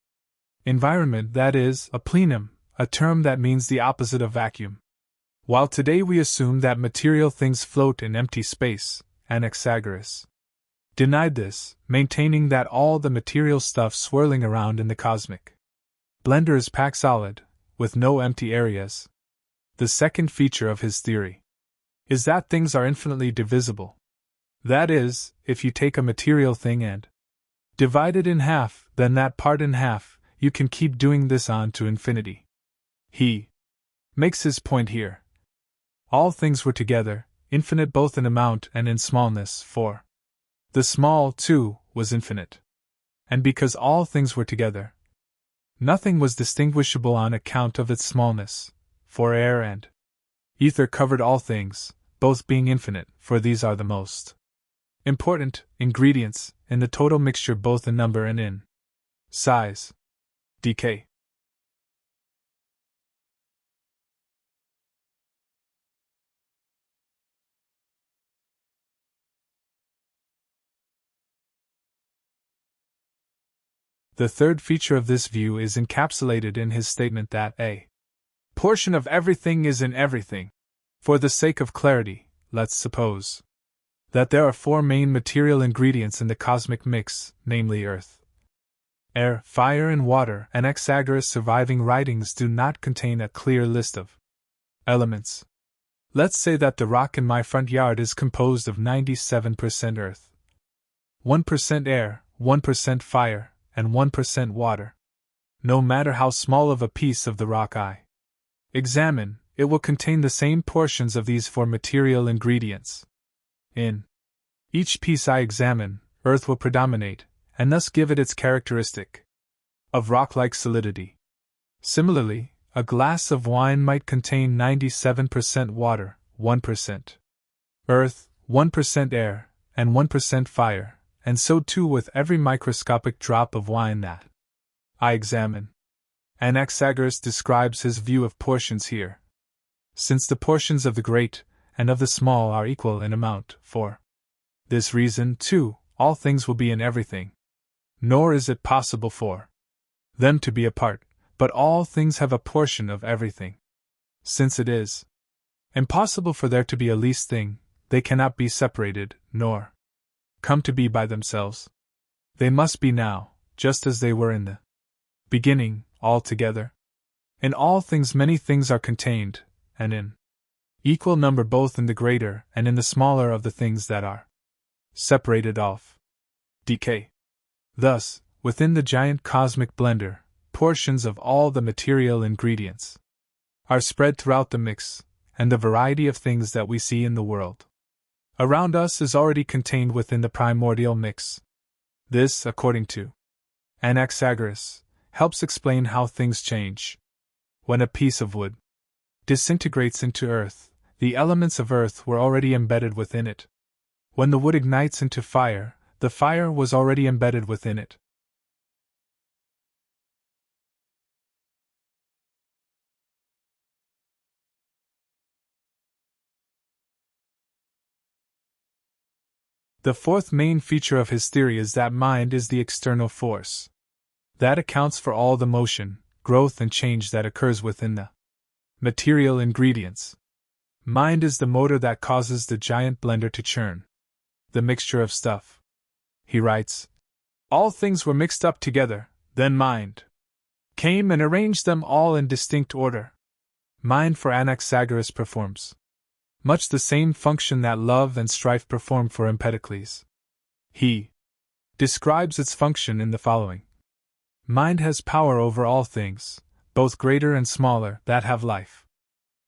environment, that is, a plenum, a term that means the opposite of vacuum. While today we assume that material things float in empty space, Anaxagoras denied this, maintaining that all the material stuff swirling around in the cosmic blender is packed solid, with no empty areas. The second feature of his theory is that things are infinitely divisible. That is, if you take a material thing and divide it in half, then that part in half, you can keep doing this on to infinity. He makes his point here. All things were together, infinite both in amount and in smallness, for the small, too, was infinite. And because all things were together, nothing was distinguishable on account of its smallness, for air and ether covered all things, both being infinite, for these are the most important ingredients in the total mixture, both in number and in size. Decay. The third feature of this view is encapsulated in his statement that a portion of everything is in everything. For the sake of clarity, let's suppose that there are 4 main material ingredients in the cosmic mix, namely earth, air, fire, and water. Anaxagoras' surviving writings do not contain a clear list of elements. Let's say that the rock in my front yard is composed of 97% earth, 1% air, 1% fire, and 1% water. No matter how small of a piece of the rock I examine, it will contain the same portions of these 4 material ingredients. In each piece I examine, earth will predominate, and thus give it its characteristic of rock-like solidity. Similarly, a glass of wine might contain 97% water, 1% earth, 1% air, and 1% fire, and so too with every microscopic drop of wine that I examine. Anaxagoras describes his view of portions here. Since the portions of the great and of the small are equal in amount, for this reason, too, all things will be in everything. Nor is it possible for them to be apart, but all things have a portion of everything. Since it is impossible for there to be a least thing, they cannot be separated, nor come to be by themselves. They must be now, just as they were in the beginning, all together. In all things many things are contained, and in equal number both in the greater and in the smaller of the things that are separated off. Decay. Thus, within the giant cosmic blender, portions of all the material ingredients are spread throughout the mix, and the variety of things that we see in the world around us is already contained within the primordial mix. This, according to Anaxagoras, helps explain how things change. When a piece of wood disintegrates into earth, the elements of earth were already embedded within it. When the wood ignites into fire, the fire was already embedded within it. The fourth main feature of his theory is that mind is the external force that accounts for all the motion, growth, and change that occurs within the material ingredients. Mind is the motor that causes the giant blender to churn the mixture of stuff. He writes, "All things were mixed up together, then mind came and arranged them all in distinct order." Mind for Anaxagoras performs much the same function that love and strife perform for Empedocles. He describes its function in the following: mind has power over all things, both greater and smaller, that have life.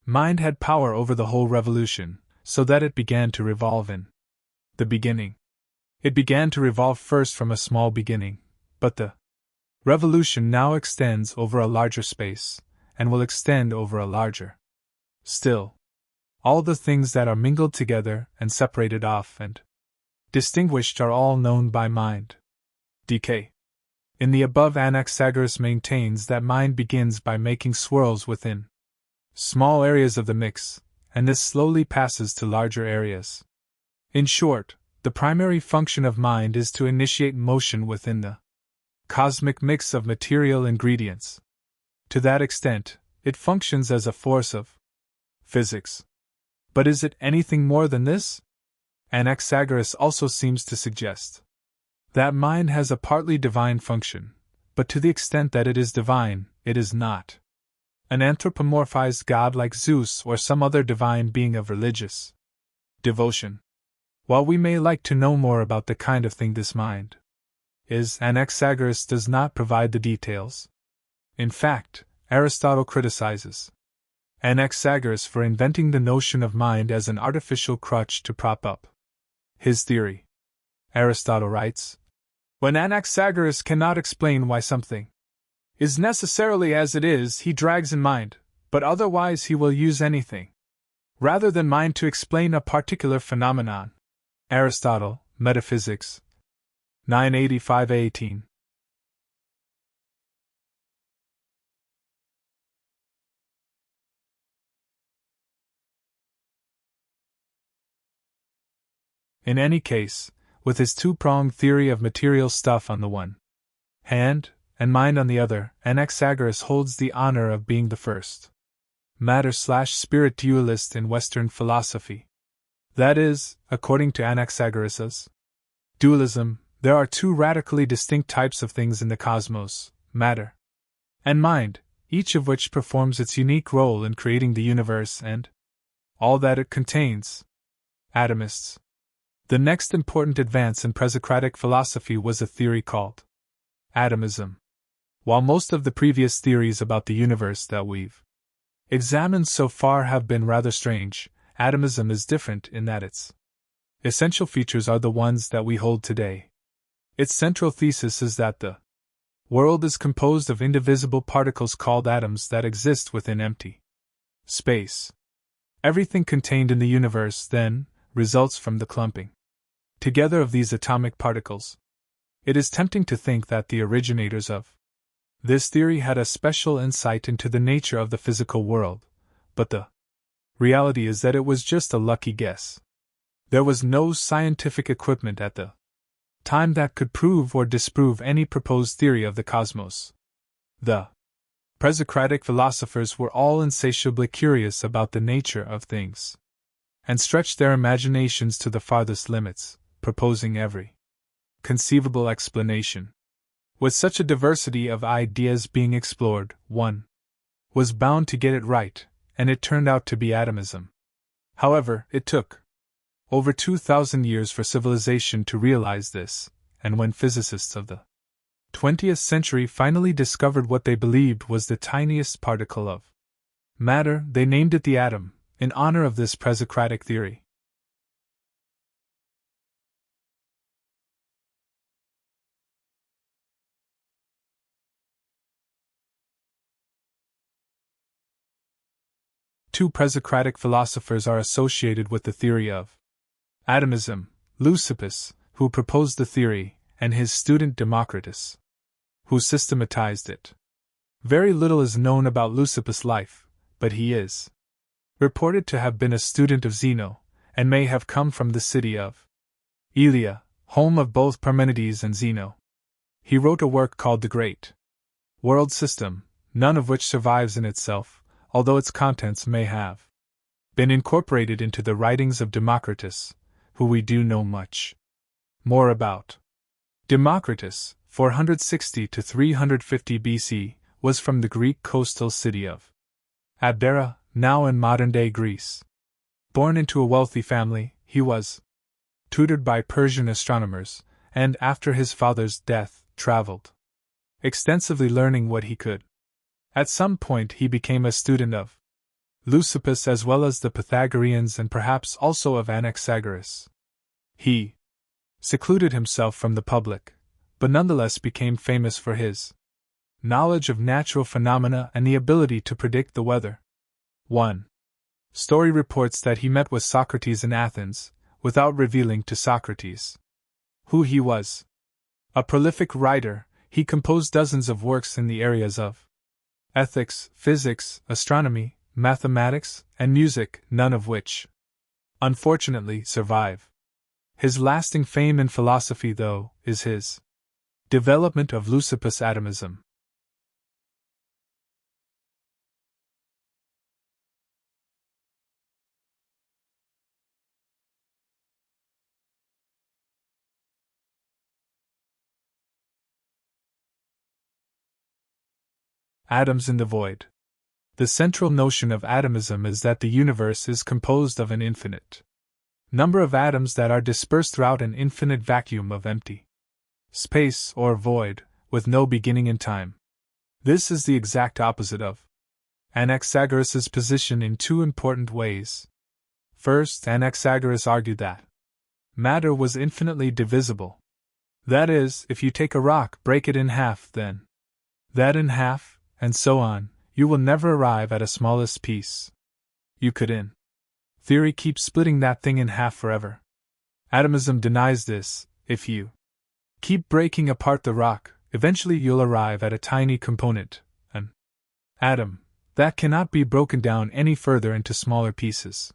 Mind had power over the whole revolution, so that it began to revolve in the beginning. It began to revolve first from a small beginning, but the revolution now extends over a larger space, and will extend over a larger still. All the things that are mingled together and separated off and distinguished are all known by mind. Decay. In the above, Anaxagoras maintains that mind begins by making swirls within small areas of the mix, and this slowly passes to larger areas. In short, the primary function of mind is to initiate motion within the cosmic mix of material ingredients. To that extent, it functions as a force of physics. But is it anything more than this? Anaxagoras also seems to suggest that mind has a partly divine function, but to the extent that it is divine, it is not an anthropomorphized god like Zeus or some other divine being of religious devotion. While we may like to know more about the kind of thing this mind is, Anaxagoras does not provide the details. In fact, Aristotle criticizes Anaxagoras for inventing the notion of mind as an artificial crutch to prop up his theory. Aristotle writes, "When Anaxagoras cannot explain why something is necessarily as it is, he drags in mind, but otherwise he will use anything rather than mind to explain a particular phenomenon." Aristotle, Metaphysics, 985-18. In any case, with his two-pronged theory of material stuff on the one hand, and mind on the other, Anaxagoras holds the honor of being the first matter/spirit dualist in Western philosophy. That is, according to Anaxagoras' dualism, there are two radically distinct types of things in the cosmos, matter and mind, each of which performs its unique role in creating the universe and all that it contains. Atomists. The next important advance in pre-Socratic philosophy was a theory called atomism. While most of the previous theories about the universe that we've examined so far have been rather strange, atomism is different in that its essential features are the ones that we hold today. Its central thesis is that the world is composed of indivisible particles called atoms that exist within empty space. Everything contained in the universe, then, results from the clumping together of these atomic particles. It is tempting to think that the originators of this theory had a special insight into the nature of the physical world, but the reality is that it was just a lucky guess. There was no scientific equipment at the time that could prove or disprove any proposed theory of the cosmos. The pre-Socratic philosophers were all insatiably curious about the nature of things, and stretched their imaginations to the farthest limits, proposing every conceivable explanation. With such a diversity of ideas being explored, one was bound to get it right, and it turned out to be atomism. However, it took over 2,000 years for civilization to realize this, and when physicists of the 20th century finally discovered what they believed was the tiniest particle of matter, they named it the atom, in honor of this pre-Socratic theory. Two pre-Socratic philosophers are associated with the theory of atomism: Leucippus, who proposed the theory, and his student Democritus, who systematized it. Very little is known about Leucippus' life, but he is reported to have been a student of Zeno, and may have come from the city of Elia, home of both Parmenides and Zeno. He wrote a work called The Great World System, none of which survives in itself, although its contents may have been incorporated into the writings of Democritus, who we do know much more about. Democritus, 460 to 350 BC, was from the Greek coastal city of Abdera, now in modern-day Greece. Born into a wealthy family, he was tutored by Persian astronomers, and after his father's death, traveled extensively learning what he could. At some point he became a student of Leucippus as well as the Pythagoreans and perhaps also of Anaxagoras. He secluded himself from the public, but nonetheless became famous for his knowledge of natural phenomena and the ability to predict the weather. One story reports that he met with Socrates in Athens, without revealing to Socrates who he was. A prolific writer, he composed dozens of works in the areas of ethics, physics, astronomy, mathematics, and music, none of which, unfortunately, survive. His lasting fame in philosophy, though, is his development of Leucippus atomism. Atoms in the void. The central notion of atomism is that the universe is composed of an infinite number of atoms that are dispersed throughout an infinite vacuum of empty space or void, with no beginning in time. This is the exact opposite of Anaxagoras' position in two important ways. First, Anaxagoras argued that matter was infinitely divisible. That is, if you take a rock, break it in half, then that in half, and so on, you will never arrive at a smallest piece. You could, in theory, keep splitting that thing in half forever. Atomism denies this. If you keep breaking apart the rock, eventually you'll arrive at a tiny component, an atom, that cannot be broken down any further into smaller pieces.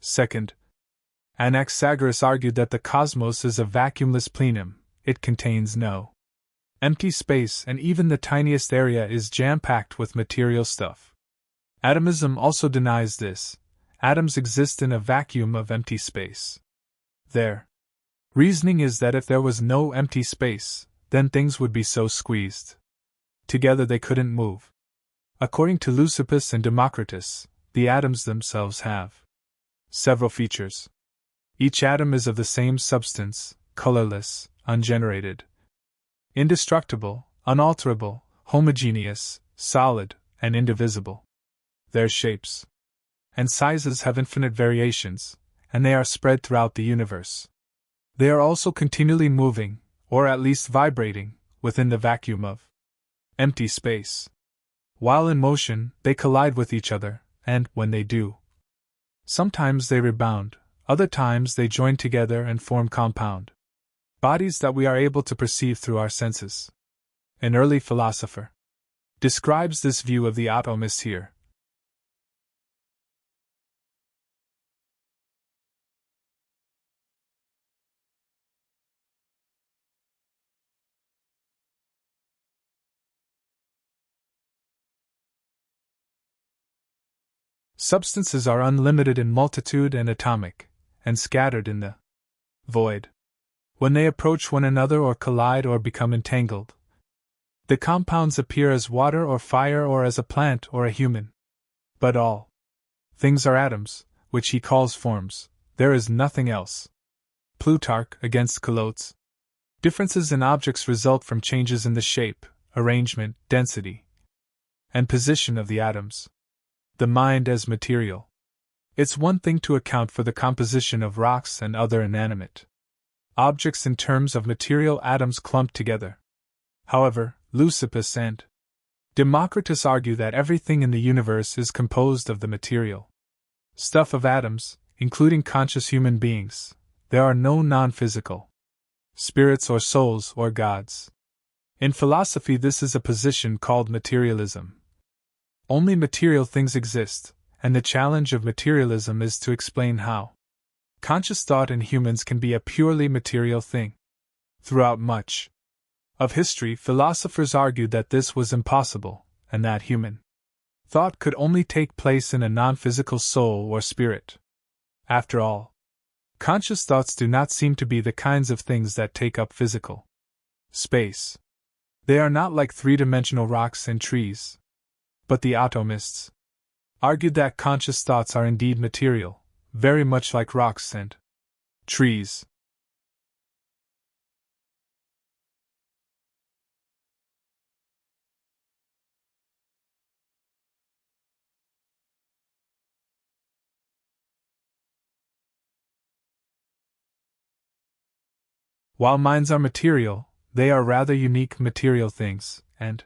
Second, Anaxagoras argued that the cosmos is a vacuumless plenum, it contains no empty space, and even the tiniest area is jam-packed with material stuff. Atomism also denies this. Atoms exist in a vacuum of empty space. Their reasoning is that if there was no empty space, then things would be so squeezed together they couldn't move. According to Leucippus and Democritus, the atoms themselves have several features. Each atom is of the same substance, colorless, ungenerated, indestructible, unalterable, homogeneous, solid, and indivisible. Their shapes and sizes have infinite variations, and they are spread throughout the universe. They are also continually moving, or at least vibrating, within the vacuum of empty space. While in motion, they collide with each other, and, when they do, sometimes they rebound, other times they join together and form compound bodies that we are able to perceive through our senses. An early philosopher describes this view of the atomists here. Substances are unlimited in multitude and atomic, and scattered in the void. When they approach one another or collide or become entangled, the compounds appear as water or fire or as a plant or a human. But all things are atoms, which he calls forms. There is nothing else. Plutarch against Calotes. Differences in objects result from changes in the shape, arrangement, density, and position of the atoms. The mind as material. It's one thing to account for the composition of rocks and other inanimate objects in terms of material atoms clumped together. However, Leucippus and Democritus argue that everything in the universe is composed of the material stuff of atoms, including conscious human beings. There are no non-physical spirits or souls or gods. In philosophy, this is a position called materialism. Only material things exist, and the challenge of materialism is to explain how conscious thought in humans can be a purely material thing. Throughout much of history, philosophers argued that this was impossible, and that human thought could only take place in a non-physical soul or spirit. After all, conscious thoughts do not seem to be the kinds of things that take up physical space. They are not like three-dimensional rocks and trees. But the atomists argued that conscious thoughts are indeed material, very much like rocks and trees. While minds are material, they are rather unique material things, and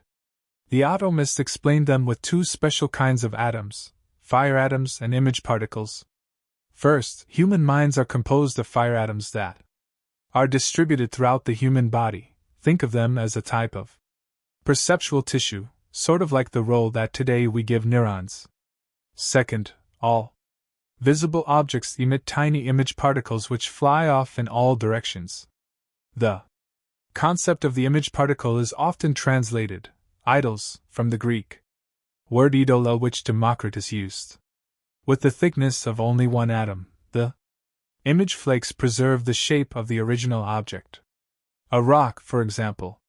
the atomists explained them with two special kinds of atoms, fire atoms and image particles. First, human minds are composed of fire atoms that are distributed throughout the human body. Think of them as a type of perceptual tissue, sort of like the role that today we give neurons. Second, all visible objects emit tiny image particles which fly off in all directions. The concept of the image particle is often translated idols, from the Greek word idola, which Democritus used. With the thickness of only one atom, the image flakes preserve the shape of the original object. A rock, for example,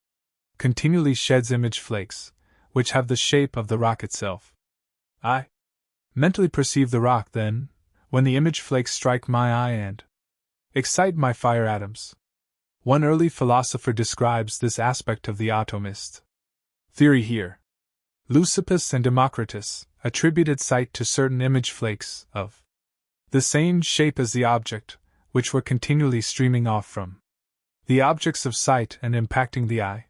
continually sheds image flakes, which have the shape of the rock itself. I mentally perceive the rock then, when the image flakes strike my eye and excite my fire atoms. One early philosopher describes this aspect of the atomist theory here. Leucippus and Democritus attributed sight to certain image flakes of the same shape as the object, which were continually streaming off from the objects of sight and impacting the eye.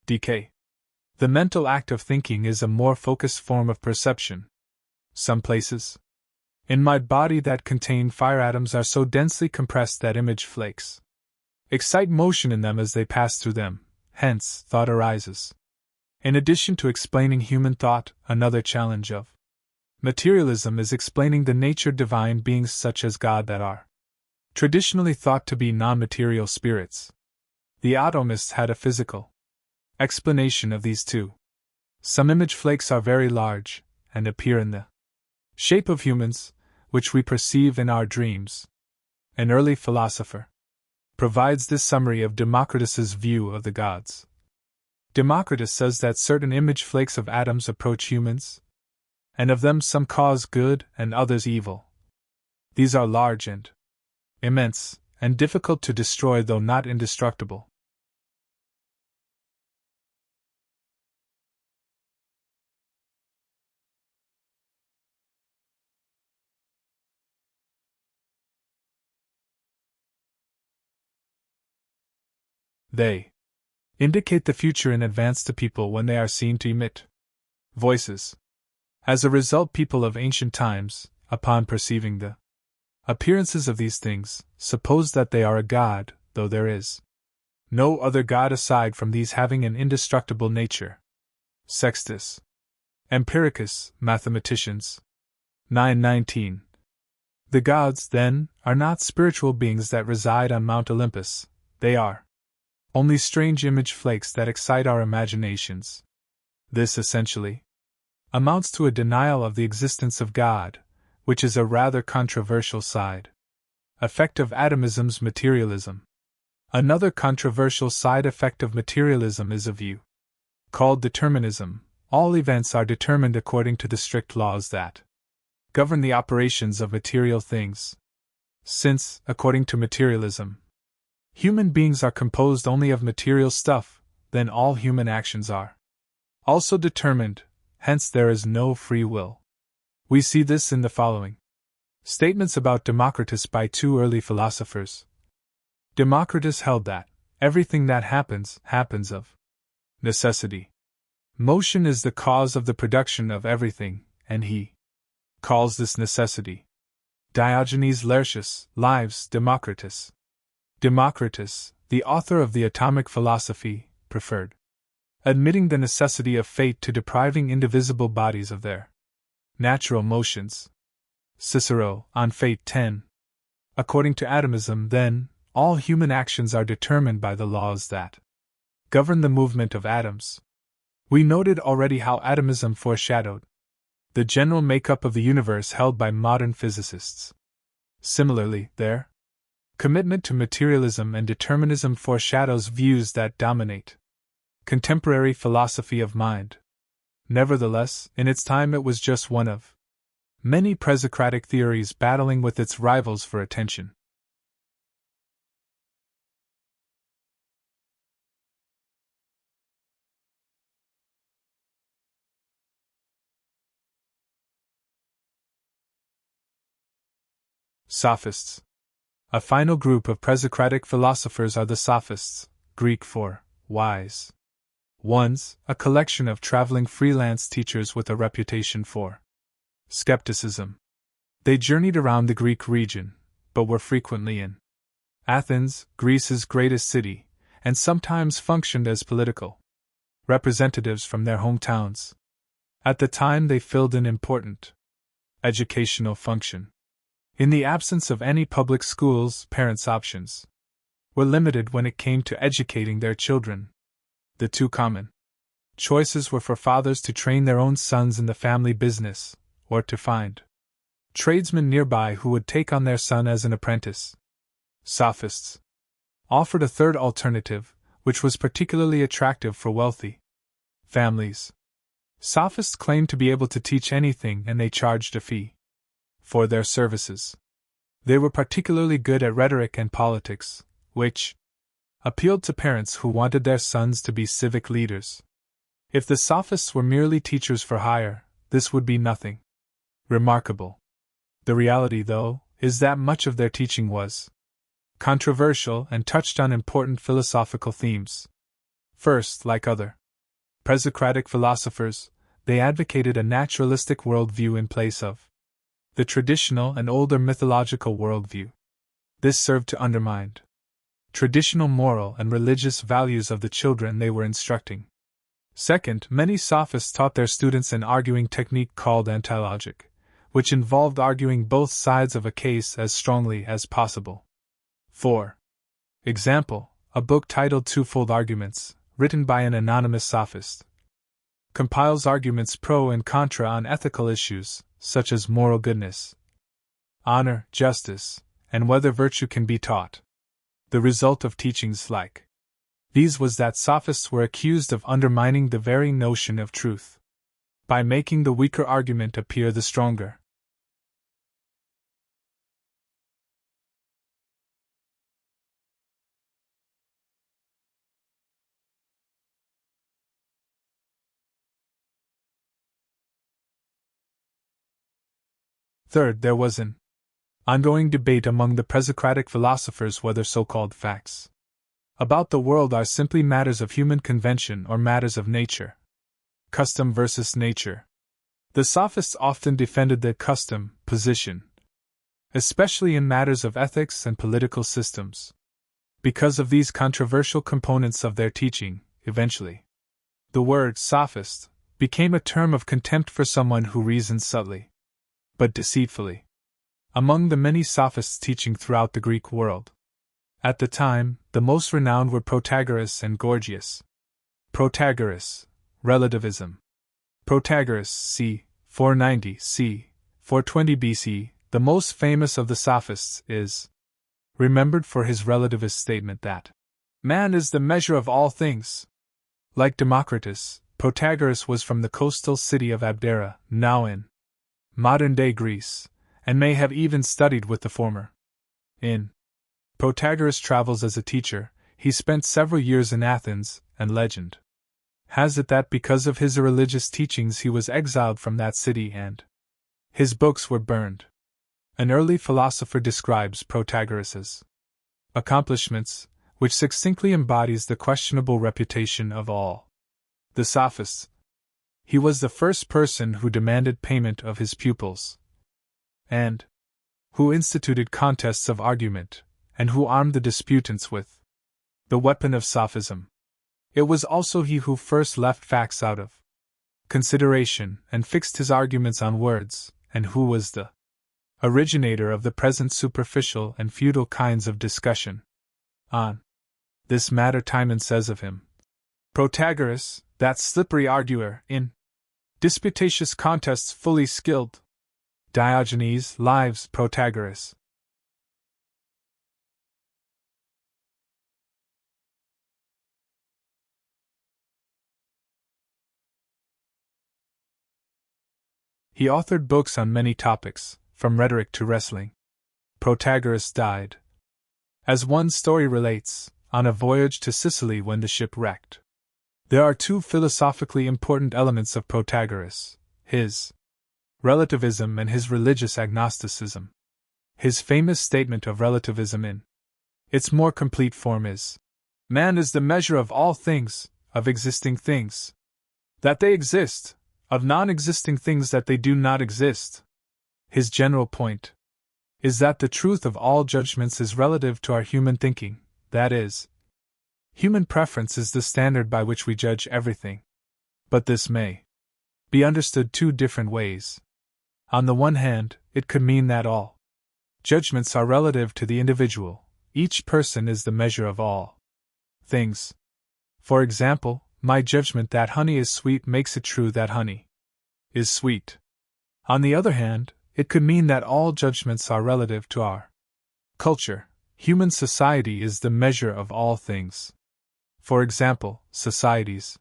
Decay. The mental act of thinking is a more focused form of perception. Some places in my body that contain fire atoms are so densely compressed that image flakes excite motion in them as they pass through them, hence, thought arises. In addition to explaining human thought, another challenge of materialism is explaining the nature divine beings such as God that are traditionally thought to be non-material spirits. The atomists had a physical explanation of these too. Some image flakes are very large, and appear in the shape of humans, which we perceive in our dreams. An early philosopher provides this summary of Democritus's view of the gods. Democritus says that certain image flakes of atoms approach humans, and of them some cause good and others evil. These are large and immense, and difficult to destroy though not indestructible. They indicate the future in advance to people when they are seen to emit voices. As a result, people of ancient times, upon perceiving the appearances of these things, suppose that they are a god, though there is no other god aside from these having an indestructible nature. Sextus Empiricus, Mathematicians, 9:19. The gods, then, are not spiritual beings that reside on Mount Olympus, they are only strange image flakes that excite our imaginations. This essentially amounts to a denial of the existence of God, which is a rather controversial side effect of atomism's materialism. Another controversial side effect of materialism is a view called determinism. All events are determined according to the strict laws that govern the operations of material things. Since, according to materialism, human beings are composed only of material stuff, then all human actions are also determined, hence there is no free will. We see this in the following statements about Democritus by two early philosophers. Democritus held that everything that happens, happens of necessity. Motion is the cause of the production of everything, and he calls this necessity. Diogenes Laertius, Lives, Democritus. Democritus, the author of the Atomic Philosophy, preferred admitting the necessity of fate to depriving indivisible bodies of their natural motions. Cicero, on Fate 10. According to atomism, then, all human actions are determined by the laws that govern the movement of atoms. We noted already how atomism foreshadowed the general makeup of the universe held by modern physicists. Similarly, their commitment to materialism and determinism foreshadows views that dominate contemporary philosophy of mind. Nevertheless, in its time it was just one of many pre-Socratic theories battling with its rivals for attention. Sophists. A final group of pre-Socratic philosophers are the Sophists, Greek for wise ones, a collection of traveling freelance teachers with a reputation for skepticism. They journeyed around the Greek region, but were frequently in Athens, Greece's greatest city, and sometimes functioned as political representatives from their hometowns. At the time, they filled an important educational function. In the absence of any public schools, parents' options were limited when it came to educating their children. The two common choices were for fathers to train their own sons in the family business, or to find tradesmen nearby who would take on their son as an apprentice. Sophists offered a third alternative, which was particularly attractive for wealthy families. Sophists claimed to be able to teach anything, and they charged a fee for their services. They were particularly good at rhetoric and politics, which appealed to parents who wanted their sons to be civic leaders. If the Sophists were merely teachers for hire, this would be nothing remarkable. The reality, though, is that much of their teaching was controversial and touched on important philosophical themes. First, like other pre-Socratic philosophers, they advocated a naturalistic worldview in place of the traditional and older mythological worldview. This served to undermine traditional moral and religious values of the children they were instructing. Second, many Sophists taught their students an arguing technique called antilogic, which involved arguing both sides of a case as strongly as possible. For example, a book titled Twofold Arguments, written by an anonymous sophist, compiles arguments pro and contra on ethical issues, such as moral goodness, honor, justice, and whether virtue can be taught. The result of teachings like these was that sophists were accused of undermining the very notion of truth by making the weaker argument appear the stronger. Third, there was an ongoing debate among the pre-Socratic philosophers whether so-called facts about the world are simply matters of human convention or matters of nature. Custom versus nature. The Sophists often defended the custom position, especially in matters of ethics and political systems. Because of these controversial components of their teaching, eventually, the word sophist became a term of contempt for someone who reasons subtly but deceitfully. Among the many sophists teaching throughout the Greek world at the time, the most renowned were Protagoras and Gorgias. Protagoras, relativism. Protagoras, c. 490 c. 420 BC, the most famous of the sophists, is remembered for his relativist statement that man is the measure of all things. Like Democritus, Protagoras was from the coastal city of Abdera, now in modern-day Greece, and may have even studied with the former. In Protagoras' travels as a teacher, he spent several years in Athens, and legend has it that because of his religious teachings he was exiled from that city and his books were burned. An early philosopher describes Protagoras' accomplishments, which succinctly embodies the questionable reputation of all the sophists. He was the first person who demanded payment of his pupils, and who instituted contests of argument, and who armed the disputants with the weapon of sophism. It was also he who first left facts out of consideration and fixed his arguments on words, and who was the originator of the present superficial and futile kinds of discussion. On this matter, Timon says of him, Protagoras, that slippery arguer, in disputatious contests fully skilled. Diogenes, Lives, Protagoras. He authored books on many topics, from rhetoric to wrestling. Protagoras died, as one story relates, on a voyage to Sicily when the ship wrecked. There are two philosophically important elements of Protagoras: his relativism and his religious agnosticism. His famous statement of relativism in its more complete form is, "Man is the measure of all things, of existing things, that they exist, of non-existing things that they do not exist." His general point is that the truth of all judgments is relative to our human thinking, that is, human preference is the standard by which we judge everything. But this may be understood two different ways. On the one hand, it could mean that all judgments are relative to the individual, each person is the measure of all things. For example, my judgment that honey is sweet makes it true that honey is sweet. On the other hand, it could mean that all judgments are relative to our culture. Human society is the measure of all things. For example, society's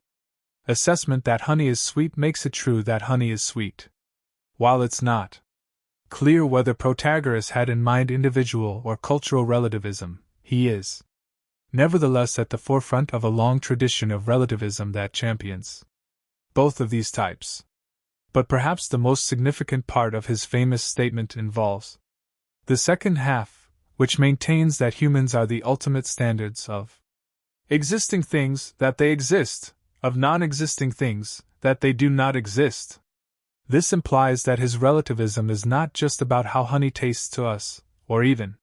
assessment that honey is sweet makes it true that honey is sweet. While it's not clear whether Protagoras had in mind individual or cultural relativism, he is nevertheless at the forefront of a long tradition of relativism that champions both of these types. But perhaps the most significant part of his famous statement involves the second half, which maintains that humans are the ultimate standards of existing things, that they exist, of non-existing things, that they do not exist. This implies that his relativism is not just about how honey tastes to us, or even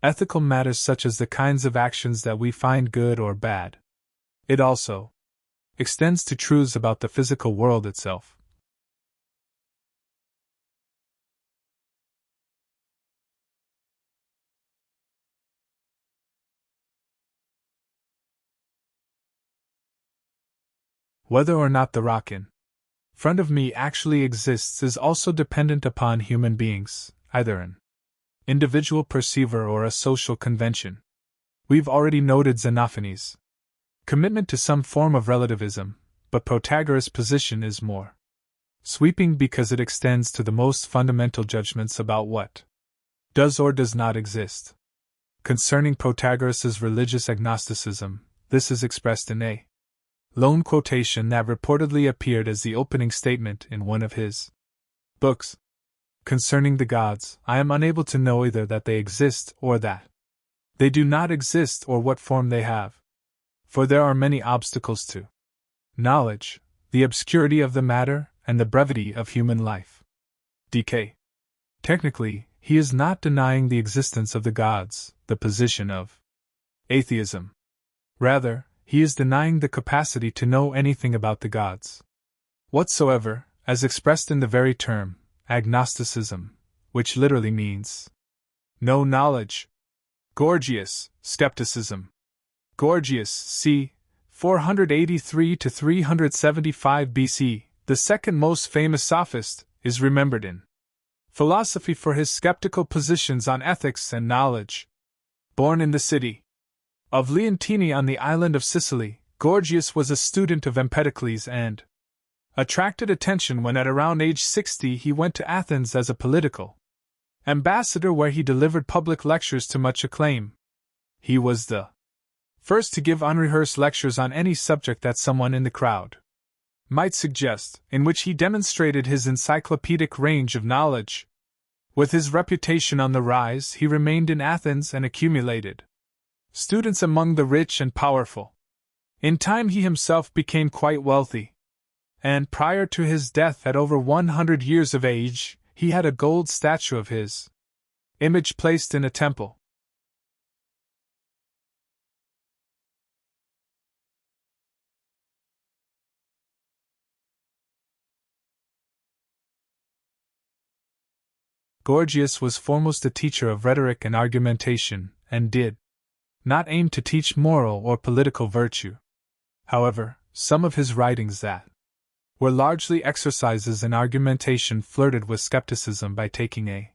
ethical matters such as the kinds of actions that we find good or bad. It also extends to truths about the physical world itself. Whether or not the rock in front of me actually exists is also dependent upon human beings, either an individual perceiver or a social convention. We've already noted Xenophanes' commitment to some form of relativism, but Protagoras' position is more sweeping because it extends to the most fundamental judgments about what does or does not exist. Concerning Protagoras' religious agnosticism, this is expressed in a lone quotation that reportedly appeared as the opening statement in one of his books. Concerning the gods, I am unable to know either that they exist or that they do not exist or what form they have. For there are many obstacles to knowledge, the obscurity of the matter, and the brevity of human life. Decay. Technically, he is not denying the existence of the gods, the position of atheism. Rather, he is denying the capacity to know anything about the gods whatsoever, as expressed in the very term, agnosticism, which literally means no knowledge. Gorgias, Skepticism. Gorgias, c. 483 to 375 BC, the second most famous sophist, is remembered in philosophy for his skeptical positions on ethics and knowledge. Born in the city of Leontini on the island of Sicily, Gorgias was a student of Empedocles and attracted attention when at around age 60 he went to Athens as a political ambassador where he delivered public lectures to much acclaim. He was the first to give unrehearsed lectures on any subject that someone in the crowd might suggest, in which he demonstrated his encyclopedic range of knowledge. With his reputation on the rise, he remained in Athens and accumulated students among the rich and powerful. In time he himself became quite wealthy, and prior to his death at over 100 years of age, he had a gold statue of his image placed in a temple. Gorgias was foremost a teacher of rhetoric and argumentation, and did not aim to teach moral or political virtue. However, some of his writings that were largely exercises in argumentation flirted with skepticism by taking a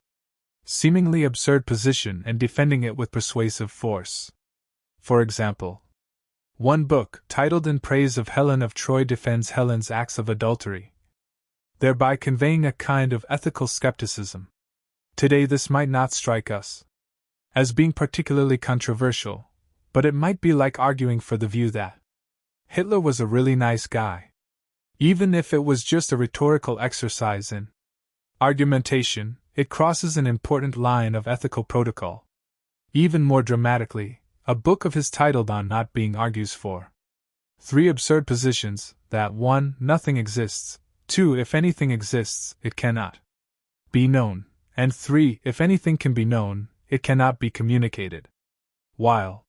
seemingly absurd position and defending it with persuasive force. For example, one book, titled In Praise of Helen of Troy, defends Helen's acts of adultery, thereby conveying a kind of ethical skepticism. Today this might not strike us as being particularly controversial, but it might be like arguing for the view that Hitler was a really nice guy. Even if it was just a rhetorical exercise in argumentation, it crosses an important line of ethical protocol. Even more dramatically, a book of his titled On Not Being argues for three absurd positions: that 1. Nothing exists, 2. If anything exists, it cannot be known, and 3. If anything can be known, it cannot be communicated. While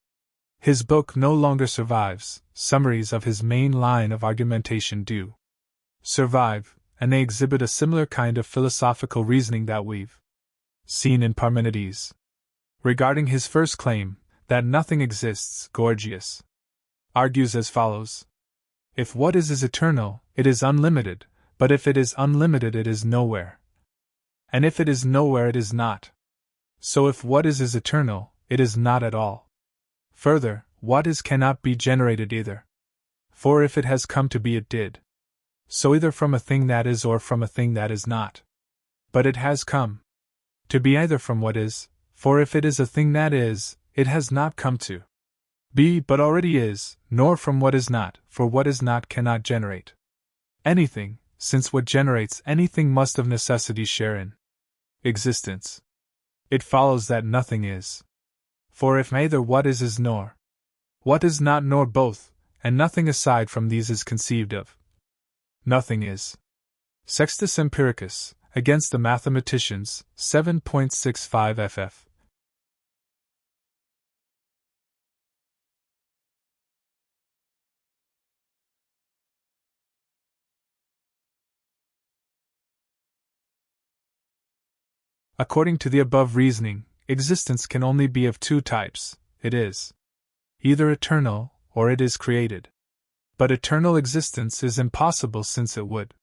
his book no longer survives, summaries of his main line of argumentation do survive, and they exhibit a similar kind of philosophical reasoning that we've seen in Parmenides. Regarding his first claim, that nothing exists, Gorgias argues as follows: if what is eternal, it is unlimited, but if it is unlimited, it is nowhere. And if it is nowhere, it is not. So if what is eternal, it is not at all. Further, what is cannot be generated either. For if it has come to be, it did so either from a thing that is or from a thing that is not. But it has come to be either from what is, for if it is a thing that is, it has not come to be but already is, nor from what is not, for what is not cannot generate anything, since what generates anything must of necessity share in existence. It follows that nothing is. For if neither what is nor what is not nor both, and nothing aside from these is conceived of, nothing is. Sextus Empiricus, Against the Mathematicians, 7.65 ff. According to the above reasoning, existence can only be of two types: it is either eternal, or it is created. But eternal existence is impossible, since it would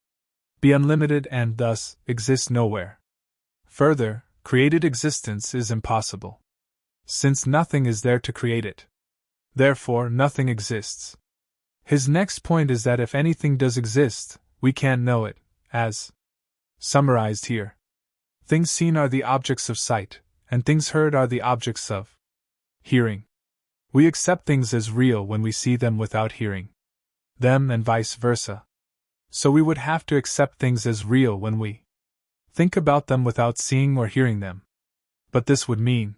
be unlimited and, thus, exist nowhere. Further, created existence is impossible, since nothing is there to create it. Therefore, nothing exists. His next point is that if anything does exist, we can't know it, as summarized here. Things seen are the objects of sight, and things heard are the objects of hearing. We accept things as real when we see them without hearing them, and vice versa. So we would have to accept things as real when we think about them without seeing or hearing them. But this would mean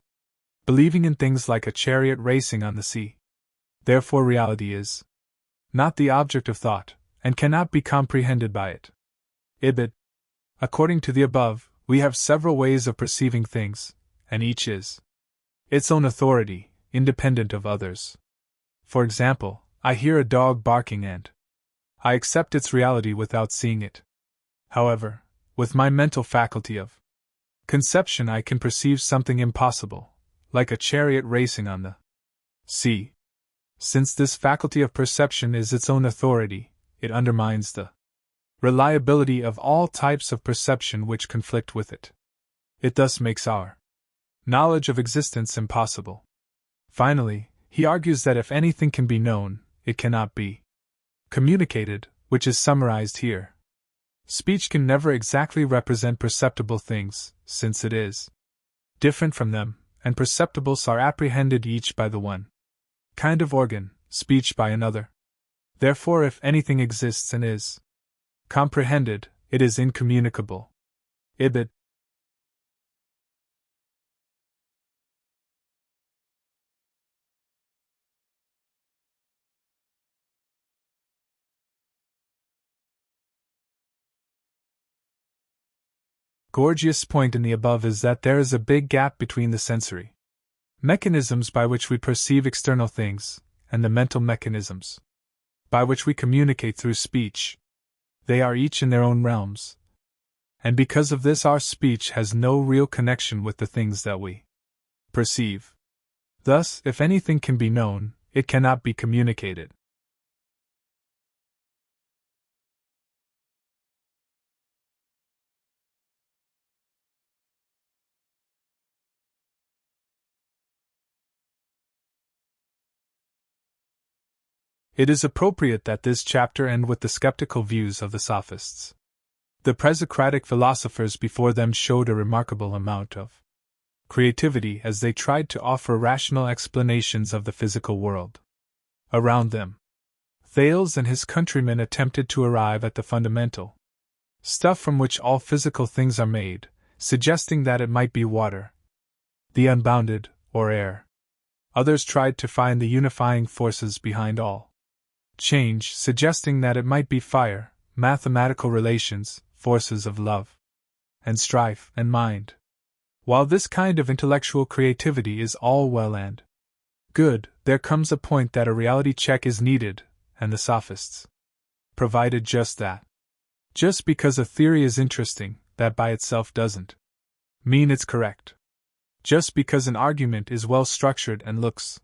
believing in things like a chariot racing on the sea. Therefore, reality is not the object of thought, and cannot be comprehended by it. Ibid. According to the above, we have several ways of perceiving things, and each is its own authority, independent of others. For example, I hear a dog barking and I accept its reality without seeing it. However, with my mental faculty of conception, I can perceive something impossible, like a chariot racing on the sea. Since this faculty of perception is its own authority, it undermines the reliability of all types of perception which conflict with it. It thus makes our knowledge of existence impossible. Finally, he argues that if anything can be known, it cannot be communicated, which is summarized here. Speech can never exactly represent perceptible things, since it is different from them, and perceptibles are apprehended each by the one kind of organ, speech by another. Therefore, if anything exists and is comprehended, it is incommunicable. Ibid. Gorgias' point in the above is that there is a big gap between the sensory mechanisms by which we perceive external things, and the mental mechanisms by which we communicate through speech. They are each in their own realms, and because of this our speech has no real connection with the things that we perceive. Thus, if anything can be known, it cannot be communicated. It is appropriate that this chapter end with the skeptical views of the sophists. The pre-Socratic philosophers before them showed a remarkable amount of creativity as they tried to offer rational explanations of the physical world around them. Thales and his countrymen attempted to arrive at the fundamental stuff from which all physical things are made, suggesting that it might be water, the unbounded, or air. Others tried to find the unifying forces behind all change, suggesting that it might be fire, mathematical relations, forces of love and strife and mind. While this kind of intellectual creativity is all well and good, there comes a point that a reality check is needed, and the sophists provided just that. Just because a theory is interesting, that by itself doesn't mean it's correct. Just because an argument is well structured and looks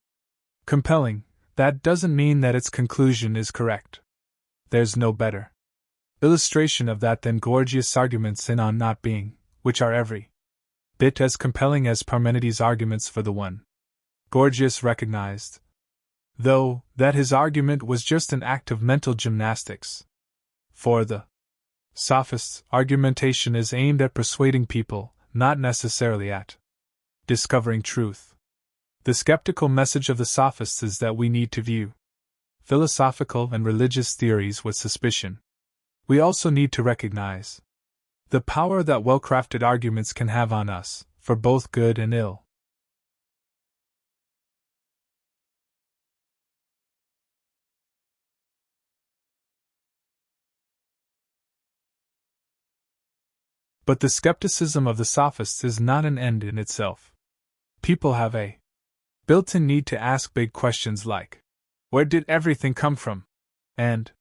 compelling, that doesn't mean that its conclusion is correct. There's no better illustration of that than Gorgias' arguments in On Not Being, which are every bit as compelling as Parmenides' arguments for the One. Gorgias recognized, though, that his argument was just an act of mental gymnastics. For the sophists, argumentation is aimed at persuading people, not necessarily at discovering truth. The skeptical message of the sophists is that we need to view philosophical and religious theories with suspicion. We also need to recognize the power that well-crafted arguments can have on us, for both good and ill. But the skepticism of the sophists is not an end in itself. People have a built-in need to ask big questions like, where did everything come from? And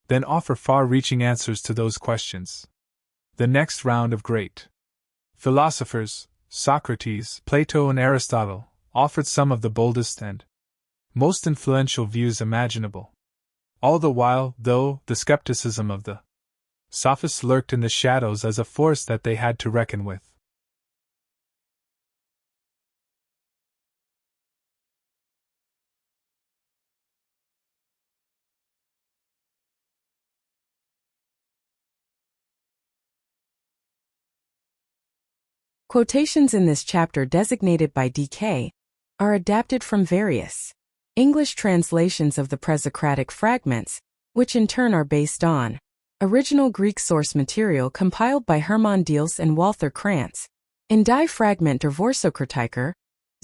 then offer far-reaching answers to those questions. The next round of great philosophers, Socrates, Plato, and Aristotle, offered some of the boldest and most influential views imaginable. All the while, though, the skepticism of the sophists lurked in the shadows as a force that they had to reckon with. Quotations in this chapter designated by DK are adapted from various English translations of the pre-Socratic fragments, which in turn are based on original Greek source material compiled by Hermann Diels and Walther Krantz in Die Fragment der Vorsokratiker,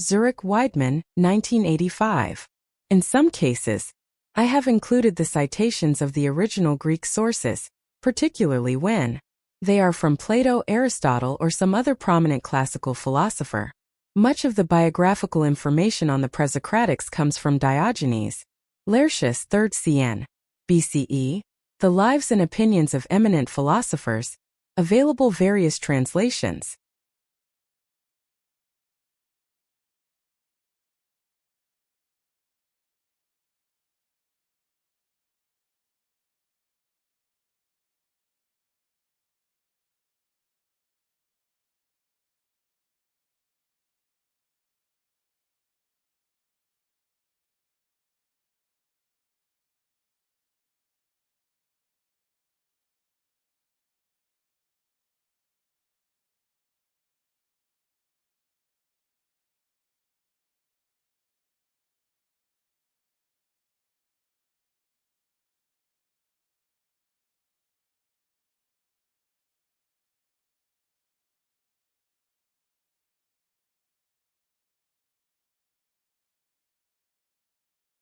Zurich Weidmann, 1985. In some cases, I have included the citations of the original Greek sources, particularly when they are from Plato, Aristotle, or some other prominent classical philosopher. Much of the biographical information on the pre-Socratics comes from Diogenes Laertius, 3rd CN. BCE, The Lives and Opinions of Eminent Philosophers, available various translations.